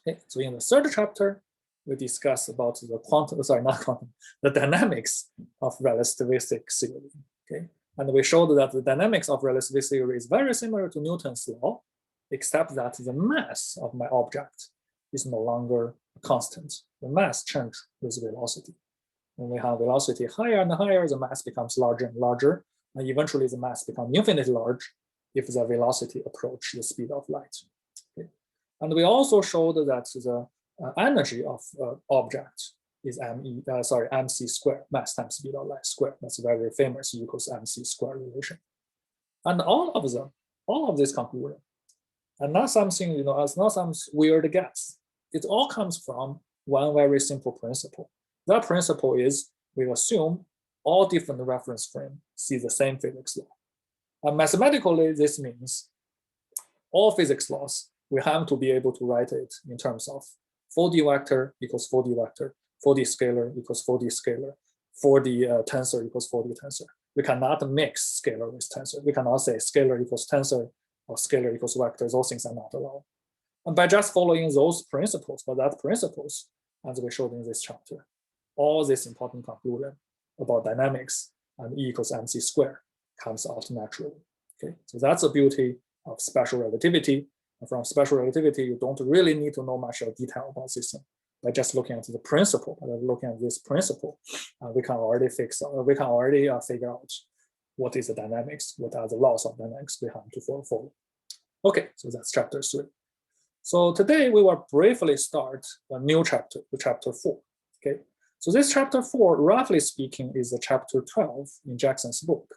Okay, so in the third chapter, we discuss about the dynamics of relativistic theory. Okay, and we showed that the dynamics of relativistic theory is very similar to Newton's law, except that the mass of my object is no longer constant. The mass changes with velocity. When we have velocity higher and higher, the mass becomes larger and larger, and eventually the mass becomes infinitely large if the velocity approaches the speed of light. Okay. And we also showed that the energy of object is mc squared, mass times speed of light squared. That's very famous, E equals mc squared relation. And all of this conclusion, and not something, it's not some weird guess. It all comes from one very simple principle. That principle is we assume all different reference frames see the same physics law. And mathematically, this means all physics laws, we have to be able to write it in terms of 4D vector equals 4D vector, 4D scalar equals 4D scalar, 4D tensor equals 4D tensor. We cannot mix scalar with tensor. We cannot say scalar equals tensor or scalar equals vector. Those things are not allowed. And by just following those principles, as we showed in this chapter, all this important conclusion about dynamics and E equals mc squared comes out naturally. Okay, so that's the beauty of special relativity. And from special relativity, you don't really need to know much of detail about system. By just looking at the principle, looking at this principle, we can already figure out what is the dynamics, what are the laws of dynamics we have to follow. Okay, so that's chapter 3. So today we will briefly start a new chapter, the chapter 4. Okay, so this chapter 4, roughly speaking, is the chapter 12 in Jackson's book.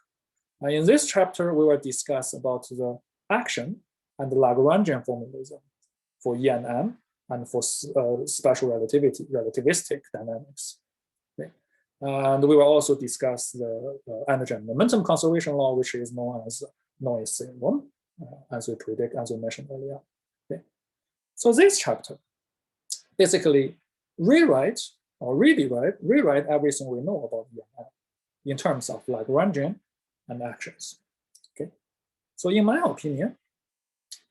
And in this chapter, we will discuss about the action and the Lagrangian formalism for E and M and for special relativistic dynamics. Okay. And we will also discuss the energy and momentum conservation law, which is known as noise theorem, as we mentioned earlier. Okay. So this chapter basically rewrite everything we know about E and M in terms of Lagrangian and actions. Okay. So in my opinion,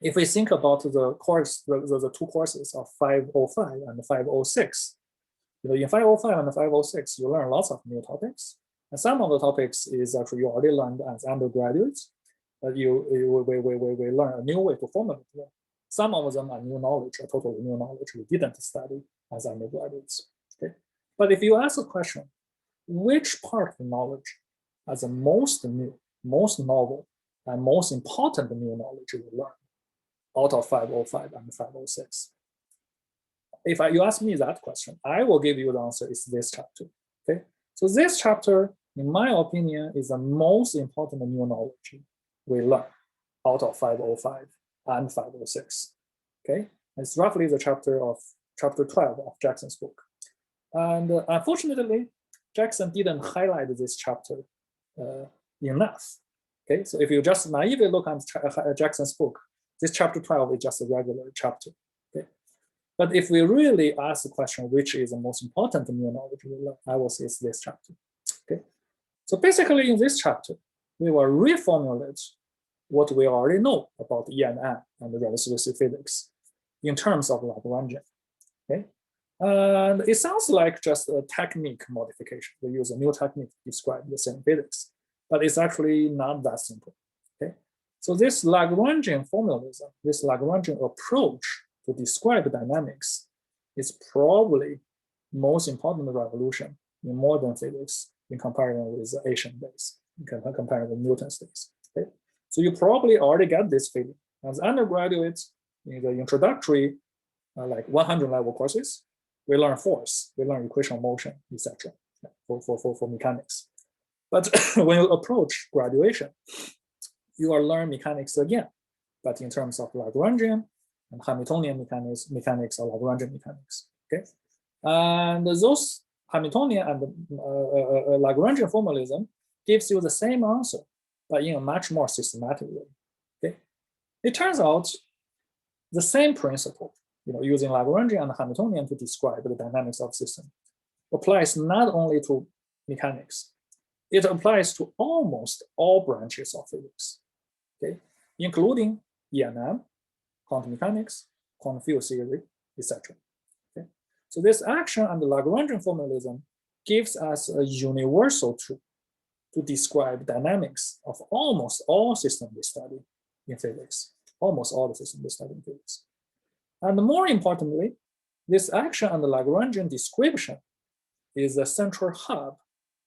if we think about the course, the two courses of 505 and 506, in 505 and 506, you learn lots of new topics. And some of the topics is actually you already learned as undergraduates, but we learn a new way to formulate them. Some of them are new knowledge, or totally new knowledge we didn't study as undergraduates. Okay? But if you ask a question, which part of the knowledge are the most new, most novel, and most important new knowledge you learn out of 505 and 506? If you ask me that question, I will give you the answer is this chapter. Okay, so this chapter, in my opinion, is the most important new knowledge we learn out of 505 and 506. Okay, it's roughly the chapter 12 of Jackson's book. And unfortunately, Jackson didn't highlight this chapter enough. Okay, so if you just naively look at Jackson's book, this chapter 12 is just a regular chapter. Okay, but if we really ask the question, which is the most important new knowledge we learn, I will say it's this chapter. Okay, so basically in this chapter, we will reformulate what we already know about E and M and the relativistic physics in terms of Lagrangian. Okay, and it sounds like just a technique modification. We use a new technique to describe the same physics, but it's actually not that simple. Okay, so this Lagrangian formalism, this Lagrangian approach to describe dynamics is probably most important revolution in modern physics in comparison with the ancient days, in comparison with Newton's days. Okay, so you probably already get this feeling. As undergraduates in the introductory, like 100 level courses, we learn force, we learn equation of motion, etc. for mechanics. But when you approach graduation, you will learn mechanics again, but in terms of Lagrangian and Hamiltonian mechanics or Lagrangian mechanics. Okay, and those Hamiltonian and Lagrangian formalism gives you the same answer, but in a much more systematic way. Okay, it turns out the same principle, using Lagrangian and Hamiltonian to describe the dynamics of system, applies not only to mechanics, it applies to almost all branches of physics, okay, including E and M, quantum mechanics, quantum field theory, etc. Okay, so this action and the Lagrangian formalism gives us a universal tool to describe dynamics of almost all systems we study in physics, almost all the systems we study in physics. And more importantly, this action and the Lagrangian description is a central hub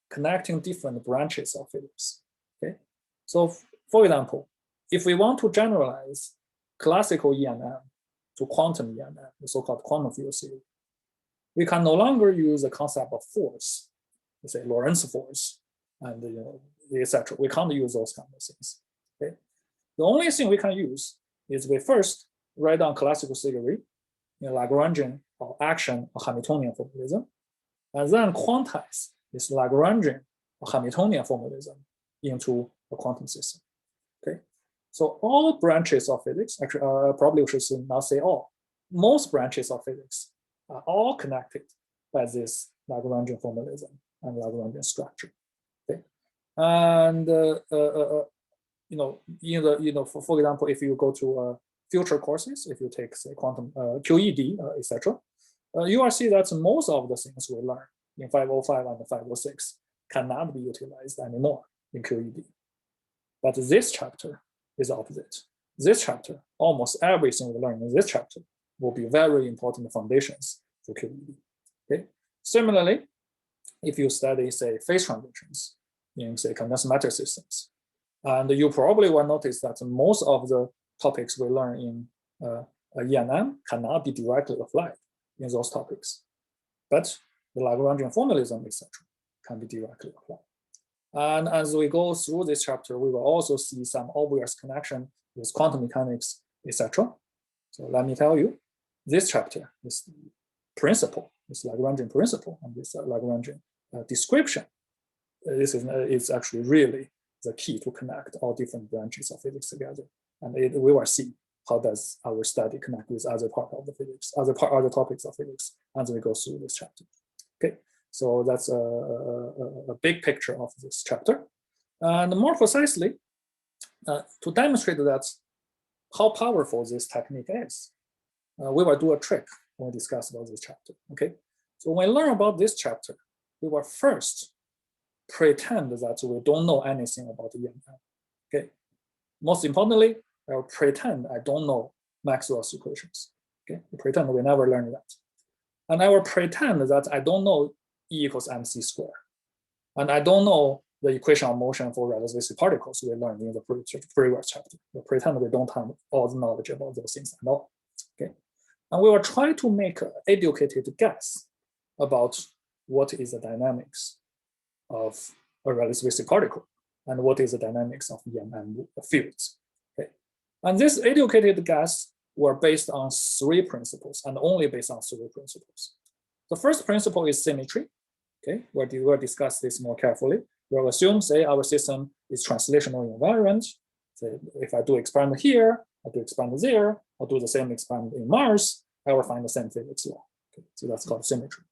connecting different branches of physics. Okay, so for example, if we want to generalize classical E and M to quantum E and M, the so-called quantum field theory, we can no longer use the concept of force, let's say Lorentz force, and etc. We can't use those kind of things. Okay, the only thing we can use is we first write down classical theory in Lagrangian or action or Hamiltonian formalism, and then quantize this Lagrangian or Hamiltonian formalism into a quantum system. Okay, so all branches of physics, actually, probably we should not say all, most branches of physics are all connected by this Lagrangian formalism and Lagrangian structure. Okay, And you know, for example, if you go to future courses, if you take say quantum QED, etc., you will see that most of the things we learn in 505 and 506 cannot be utilized anymore in QED. But this chapter is opposite. This chapter, almost everything we learn in this chapter will be very important foundations for QED. Okay. Similarly, if you study, say, phase transitions in, say, condensed matter systems, and you probably will notice that most of the topics we learn in ENM cannot be directly applied in those topics. But the Lagrangian formalism, etc., can be directly applied. And as we go through this chapter, we will also see some obvious connection with quantum mechanics, etc. So let me tell you, this chapter, this principle, this Lagrangian principle, and this Lagrangian description, this is actually really the key to connect all different branches of physics together. And we will see how does our study connect with other part of the physics, other topics of physics as we go through this chapter. Okay, so that's a big picture of this chapter. And more precisely, to demonstrate that how powerful this technique is, we will do a trick when we discuss about this chapter. Okay, so when we learn about this chapter, we will first pretend that we don't know anything about ENM. Okay, most importantly, I will pretend I don't know Maxwell's equations. Okay, pretend we never learned that. And I will pretend that I don't know E equals mc squared. And I don't know the equation of motion for relativistic particles we learned in the previous chapter. We pretend we don't have all the knowledge about those things at all. Okay, and we will try to make an educated guess about what is the dynamics of a relativistic particle and what is the dynamics of ENM fields. Okay, and this educated guess were based on three principles and only based on three principles. The first principle is symmetry. Okay, we'll discuss this more carefully. We'll assume, say, our system is translational invariant. So if I do experiment here, I do experiment there, I'll do the same experiment in Mars, I will find the same physics law. Okay, so that's called symmetry.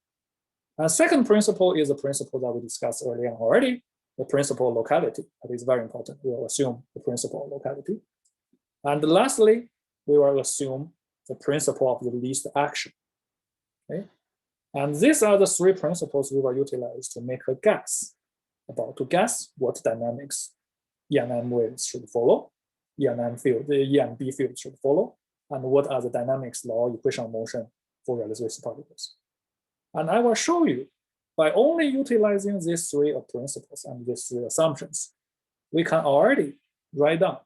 And second principle is the principle that we discussed earlier already, the principle of locality. That is very important. We will assume the principle of locality. And lastly, we will assume the principle of the least action. Okay? And these are the three principles we will utilize to make a guess to guess what dynamics ENM waves should follow, ENM field, the ENB field should follow, and what are the dynamics law equation of motion for relativistic particles. And I will show you by only utilizing these three principles and these three assumptions, we can already write down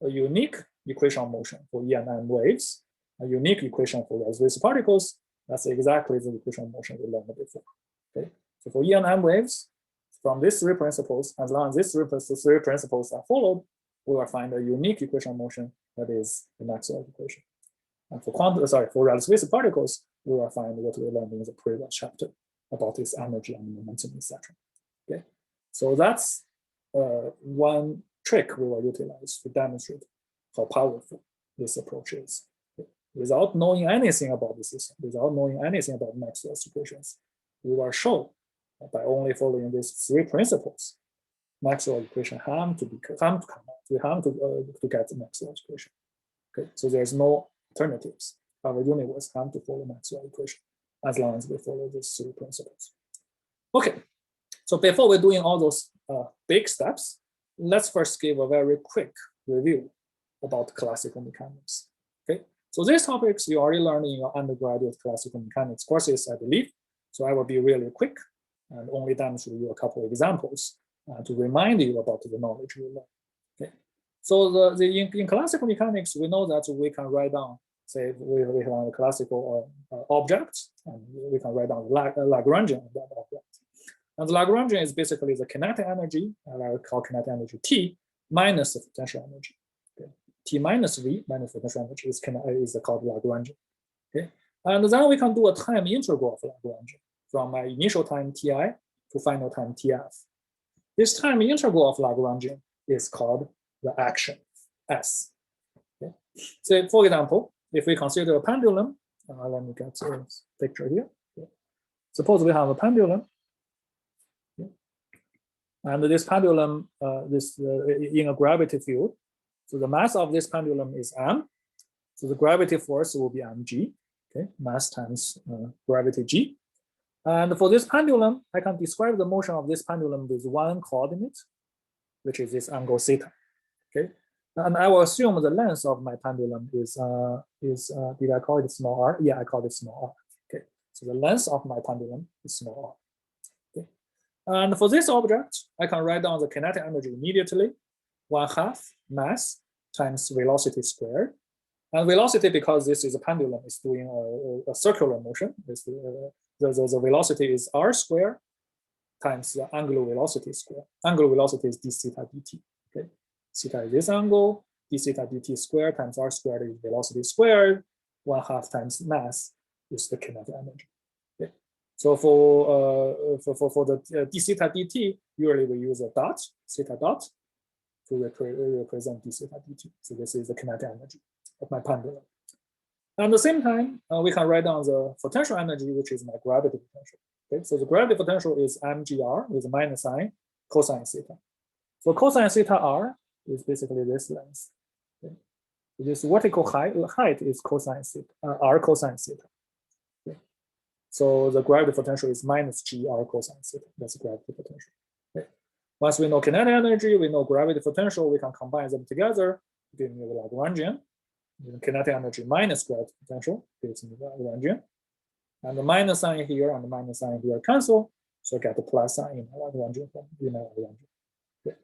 a unique equation of motion for ENM waves, a unique equation for relativistic particles. That's exactly the equation of motion we learned before. Okay, so for ENM waves, from these three principles, as long as these three principles are followed, we will find a unique equation of motion that is the Maxwell equation. And for relativistic particles, we will find what we learned in the previous chapter about its energy and momentum, etc. Okay, so that's one trick we will utilize to demonstrate how powerful this approach is. Okay. Without knowing anything about the system, without knowing anything about Maxwell's equations, we will show that by only following these three principles, Maxwell's equation have to come out. We have to get the Maxwell's equation. Okay, so there's no alternatives. Our universe have to follow Maxwell's equation as long as we follow these three principles. Okay, so before we're doing all those big steps, let's first give a very quick review about classical mechanics. Okay, so these topics you already learned in your undergraduate classical mechanics courses, I believe. So I will be really quick and only demonstrate you a couple of examples to remind you about the knowledge you learned. Okay, so in classical mechanics, we know that we can write down, say, we have a classical object, and we can write down Lagrangian of that object. And the Lagrangian is basically the kinetic energy, and I would call kinetic energy T minus the potential energy. Okay. T minus V minus potential energy is called Lagrangian. Okay, and then we can do a time integral of Lagrangian from my initial time Ti to final time Tf. This time integral of Lagrangian is called the action S. Okay. So for example, if we consider a pendulum, let me get a picture here. Okay. Suppose we have a pendulum. Okay. And this pendulum, in a gravity field, so the mass of this pendulum is m. So the gravity force will be mg, okay, mass times gravity g. And for this pendulum, I can describe the motion of this pendulum with one coordinate, which is this angle theta, okay? And I will assume the length of my pendulum is did I call it small r? Yeah, I called it small r, okay? So the length of my pendulum is small r, okay? And for this object, I can write down the kinetic energy immediately, 1/2 mass times velocity squared. And velocity, because this is a pendulum, is doing a circular motion. The velocity is r squared times the angular velocity squared. Angular velocity is d theta dt. Okay, theta is this angle. D theta dt squared times r squared is velocity squared. 1/2 times mass is the kinetic energy. Okay, so for the d theta dt, usually we use a dot, theta dot, to represent d theta dt. So this is the kinetic energy of my pendulum. At the same time, we can write down the potential energy, which is my gravity potential. Okay, so the gravity potential is mgr with minus sign cosine theta. So cosine theta r is basically this length. Okay, this vertical height is cosine theta, r cosine theta. Okay, so the gravity potential is minus g r cosine theta. That's the gravity potential. Okay, once we know kinetic energy, we know gravity potential, we can combine them together, giving me the Lagrangian. Kinetic energy minus gravity potential gives me the Lagrangian. And the minus sign here and the minus sign here cancel, so I get the plus sign in Lagrangian form. Okay.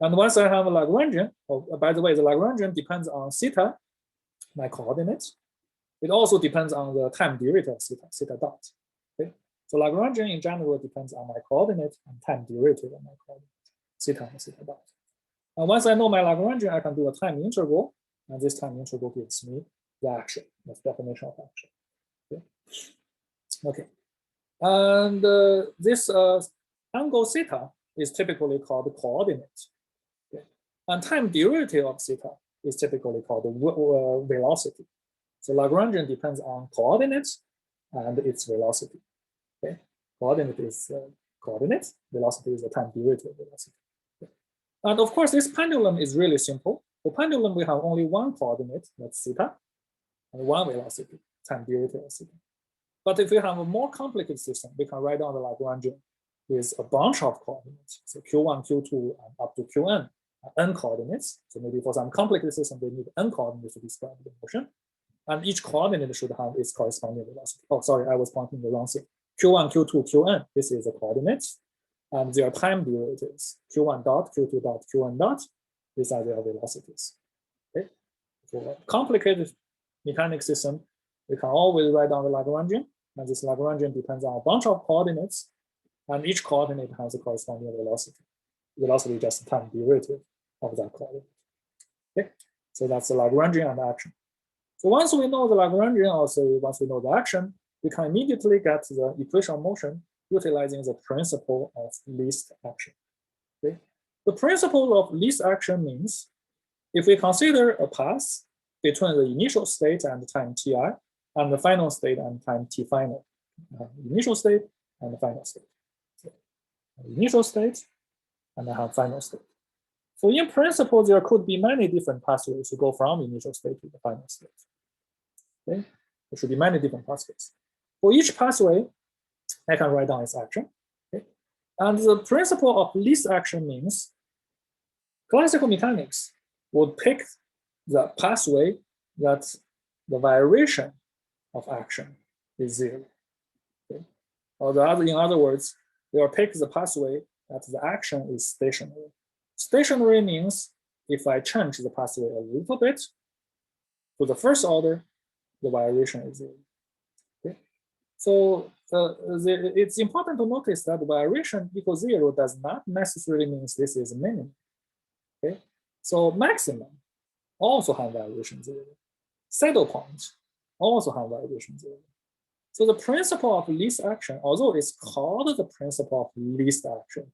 And once I have a Lagrangian, by the way, the Lagrangian depends on theta, my coordinates. It also depends on the time derivative of theta dot. Okay. So Lagrangian in general depends on my coordinate and time derivative of my coordinate, theta and theta dot. And once I know my Lagrangian, I can do a time integral. And this time integral gives me the action, the definition of action. Okay. And this angle theta is typically called the coordinate. Okay. And time derivative of theta is typically called the velocity. So Lagrangian depends on coordinates and its velocity. Okay. Coordinate is coordinates, velocity is the time derivative of velocity. Okay. And of course, this pendulum is really simple. For pendulum, we have only one coordinate, that's theta, and one velocity, time derivative of theta. But if we have a more complicated system, we can write down the Lagrangian with a bunch of coordinates. So Q1, Q2, and up to Qn, n coordinates. So maybe for some complicated system, they need n coordinates to describe the motion. And each coordinate should have its corresponding velocity. Oh, sorry, I was pointing the wrong thing. Q1, Q2, Qn, this is the coordinates. And their time derivatives, Q1 dot, Q2 dot, Qn dot, these are their velocities. Okay. For a complicated mechanic system, we can always write down the Lagrangian, and this Lagrangian depends on a bunch of coordinates, and each coordinate has a corresponding velocity. Velocity is just the time derivative of that coordinate. Okay, so that's the Lagrangian and the action. So once we know the Lagrangian, also once we know the action, we can immediately get the equation of motion utilizing the principle of least action. Okay. The principle of least action means if we consider a path between the initial state and time ti and the final state and time t final, initial state and the final state. So, initial state and I have final state. So in principle, there could be many different pathways to go from initial state to the final state. Okay, there should be many different pathways. For each pathway, I can write down its action. Okay, and the principle of least action means classical mechanics would pick the pathway that the variation of action is zero. Okay? Or in other words, they will pick the pathway that the action is stationary. Stationary means if I change the pathway a little bit to the first order, the variation is zero. Okay? So it's important to notice that variation equals zero does not necessarily mean this is a minimum. Okay? So maximum also have variation zero. Saddle point also have variation zero. So the principle of least action, although it's called the principle of least action,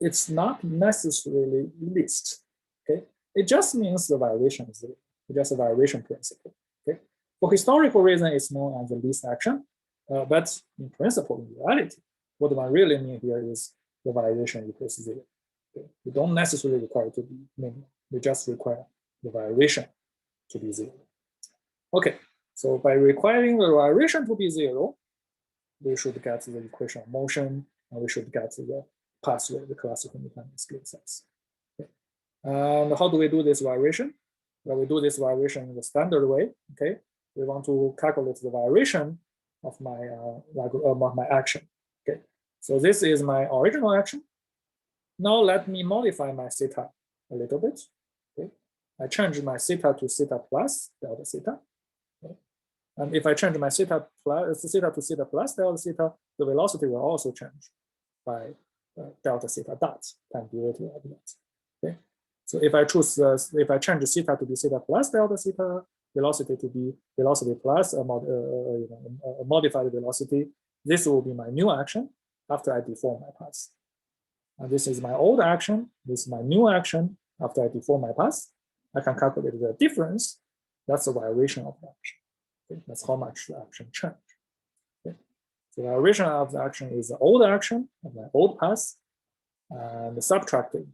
it's not necessarily least. Okay, it just means the variation is zero. It's just a variation principle. Okay, for historical reason, it's known as the least action, but in principle, in reality, what one really mean here is the variation equals zero. Okay? We don't necessarily require it to be minimal. We just require the variation to be 0. Okay, so by requiring the variation to be 0, we should get the equation of motion, and we should get the pathway, the classical mechanical scale size. Okay. And how do we do this variation? Well, we do this variation in the standard way. Okay, we want to calculate the variation of my action. Okay, so this is my original action. Now let me modify my theta a little bit. Okay, I change my theta to theta plus delta theta. Okay. And if I change my theta to theta plus delta theta, the velocity will also change by delta theta dot time derivative of that. Okay, so if I change theta to be theta plus delta theta, velocity to be velocity plus a modified velocity, this will be my new action after I deform my path. And this is my old action. This is my new action after I deform my path. I can calculate the difference. That's the variation of the action. Okay? That's how much the action changed. Okay? So the variation of the action is the old action of my old path, and subtract from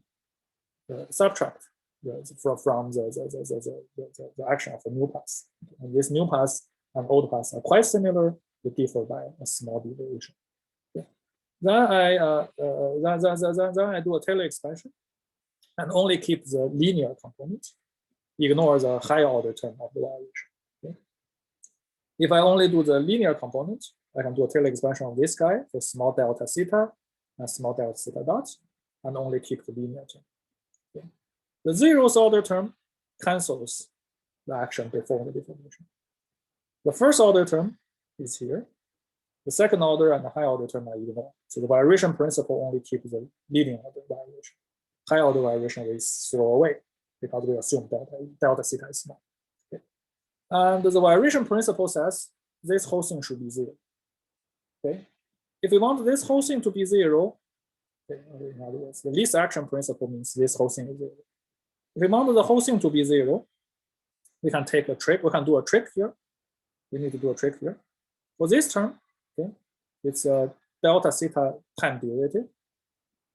the action of the new path. And this new path and old path are quite similar. They differ by a small deviation. Okay. Then I do a Taylor expansion and only keep the linear component, ignore the higher order term of the variation. Okay. If I only do the linear component, I can do a Taylor expansion of this guy for small delta theta and small delta theta dot, and only keep the linear term. Okay. The zeroth order term cancels the action before the deformation. The first order term is here. The second order and the high order term are ignored. So the variation principle only keeps the leading order variation. High order variation we throw away because we assume delta theta is small. Okay. And the variation principle says this whole thing should be 0. Okay. If we want this whole thing to be 0, okay, in other words, the least action principle means this whole thing is 0. If we want the whole thing to be 0, we can take a trick. We can do a trick here. We need to do a trick here. For this term, okay, it's a delta theta time derivative.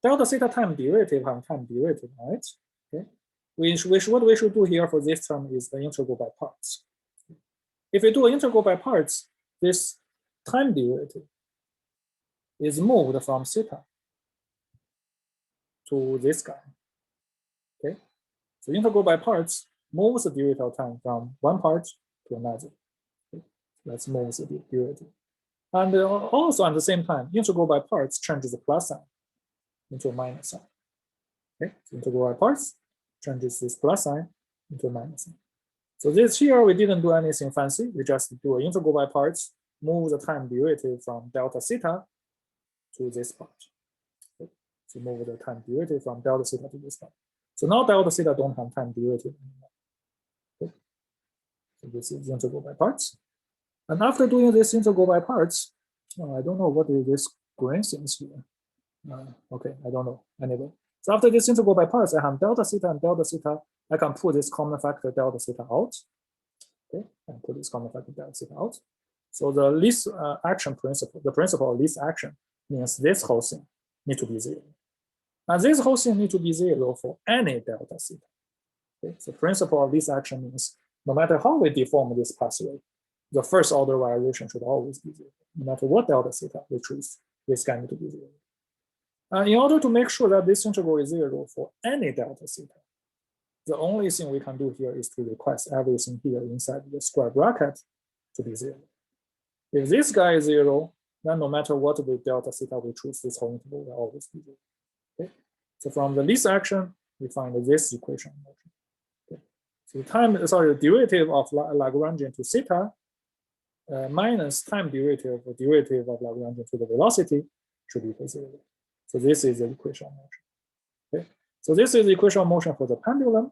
Delta theta time derivative and time derivative, right? Okay. What we should do here for this term is the integral by parts. If we do an integral by parts, this time derivative is moved from theta to this guy. Okay. So integral by parts moves the derivative of time from one part to another. Okay. Let's move the derivative. And also at the same time, integral by parts changes the plus sign into a minus sign. Okay, so integral by parts changes this plus sign into a minus sign. So this here, we didn't do anything fancy. We just do an integral by parts, move the time derivative from delta theta to this part. Okay, so move the time derivative from delta theta to this part. So now delta theta don't have time derivative anymore. Okay, so this is integral by parts. And after doing this integral by parts, I don't know what is this green things here. Okay, I don't know. Anyway, so after this integral by parts, I have delta theta and delta theta. I can pull this common factor delta theta out. Okay, and put this common factor delta theta out. So the least action principle, the principle of least action means this whole thing need to be 0. And this whole thing need to be 0 for any delta theta. Okay, so principle of least action means no matter how we deform this pathway, the first order variation should always be 0. No matter what delta theta we choose, this guy need to be 0. In order to make sure that this integral is 0 for any delta theta, the only thing we can do here is to request everything here inside the square bracket to be 0. If this guy is 0, then no matter what the delta theta we choose, this whole interval will always be 0. Okay? So from the least action, we find this equation. Okay? So the derivative of Lagrangian to theta minus time derivative of Lagrangian to the velocity should equal 0. So this is the equation of motion. Okay? So this is the equation of motion for the pendulum.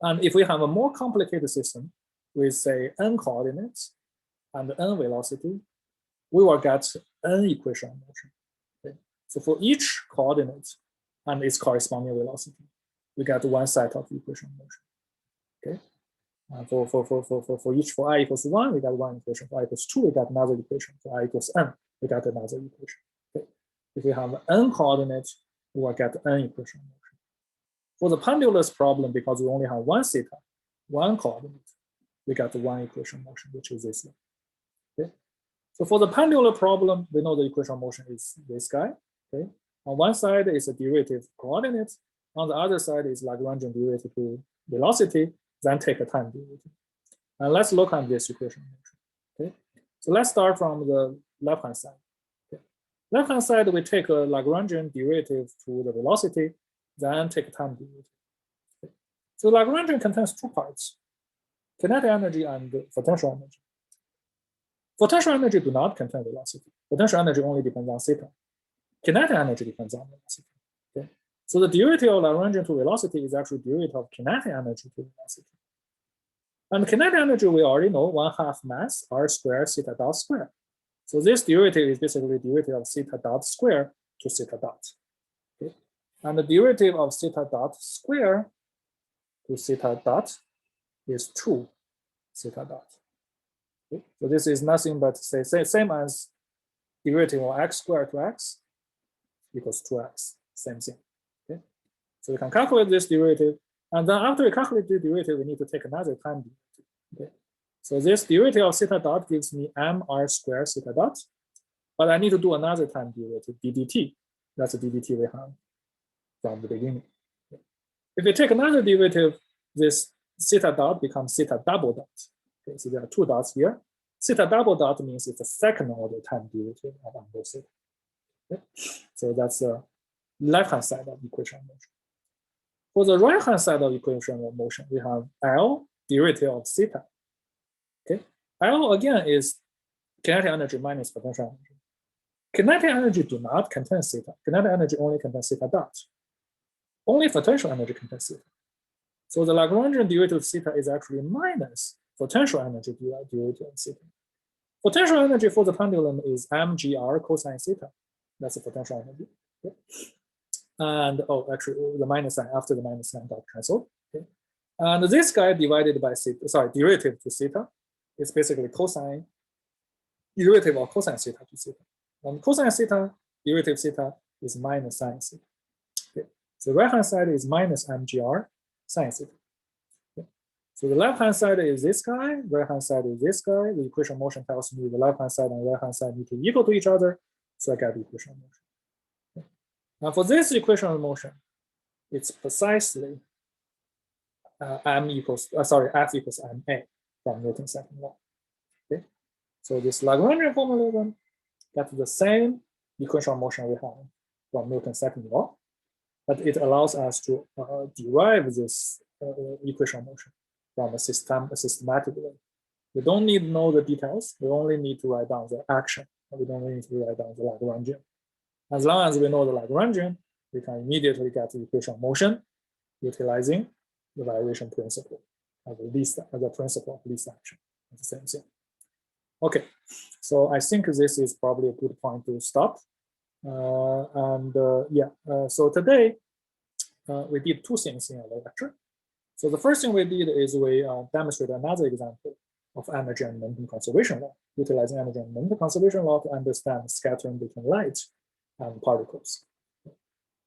And if we have a more complicated system with, say, n coordinates and n velocity, we will get n equation of motion. Okay? So for each coordinate and its corresponding velocity, we get one set of equation of motion. Okay? For I equals 1, we got one equation. For I equals 2, we got another equation. For I equals n, we got another equation. Okay? If we have n coordinate we will get n equation motion. For the pendulous problem, because we only have one theta, one coordinate, we got the one equation motion, which is this one. Okay. So for the pendular problem, we know the equation motion is this guy. Okay. On one side is a derivative coordinate. On the other side is Lagrangian derivative to velocity, then take a time derivative. And let's look at this equation motion. Okay. So let's start from the left-hand side. Okay. Left-hand side, we take a Lagrangian derivative to the velocity, then take a time derivative. Okay. So Lagrangian contains two parts, kinetic energy and potential energy. Potential energy do not contain velocity. Potential energy only depends on theta. Kinetic energy depends on velocity. Okay. So the derivative of Lagrangian to velocity is actually derivative of kinetic energy to velocity. And kinetic energy, we already know 1/2 mass r squared theta dot square. So this derivative is basically derivative of theta dot square to theta dot. Okay. And the derivative of theta dot square to theta dot is 2 theta dot. Okay. So this is nothing but same as derivative of x squared to x equals 2x, same thing. Okay. So we can calculate this derivative, and then after we calculate the derivative, we need to take another time derivative. Okay. So this derivative of theta dot gives me mr squared theta dot, but I need to do another time derivative, ddt. That's the ddt we have from the beginning. Okay. If we take another derivative, this theta dot becomes theta double dot. Okay, so there are two dots here. Theta double dot means it's a second order time derivative of angle theta. Okay. So that's the left-hand side of equation of motion. For the right-hand side of equation of motion, we have L derivative of theta. Okay, L again is kinetic energy minus potential energy. Kinetic energy do not contain theta. Kinetic energy only contains theta dot. Only potential energy contains theta. So the Lagrangian derivative of theta is actually minus potential energy derivative of theta. Potential energy for the pendulum is mgr cosine theta. That's the potential energy. Okay. And actually the minus sign, after the minus sign got cancelled. Okay. And this guy divided by theta, sorry, derivative to theta is basically cosine, derivative of cosine theta to theta. And cosine theta, derivative theta is minus sine theta. Okay. So the right-hand side is minus mgr sine theta. Okay. So the left-hand side is this guy, right-hand side is this guy. The equation of motion tells me the left-hand side and right-hand side need to be equal to each other. So I get the equation of motion. Okay. Now for this equation of motion, it's precisely F equals ma from Newton's second law. Okay. So this Lagrangian formalism gets the same equation of motion we have from Newton's second law, but it allows us to derive this equation of motion from a systematic way. We don't need to know the details. We only need to write down the action. We don't need to write down the Lagrangian. As long as we know the Lagrangian, we can immediately get the equation of motion utilizing the vibration principle of the principle of least action. It's the same thing. Okay, so I think this is probably a good point to stop. So today we did two things in our lecture. So the first thing we did is we demonstrated another example of energy and momentum conservation law, utilizing energy and momentum conservation law to understand scattering between light and particles.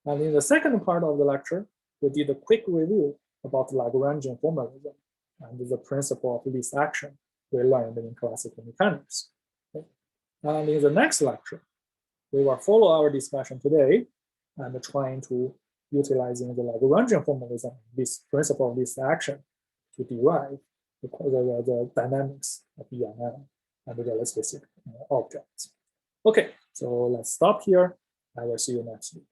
And in the second part of the lecture, we did a quick review about Lagrangian formalism and the principle of least action we learned in classical mechanics. Okay. And in the next lecture, we will follow our discussion today and trying to utilizing the Lagrangian formalism, this principle of least action, to derive the dynamics of EMM and the relativistic objects. Okay, so let's stop here. I will see you next week.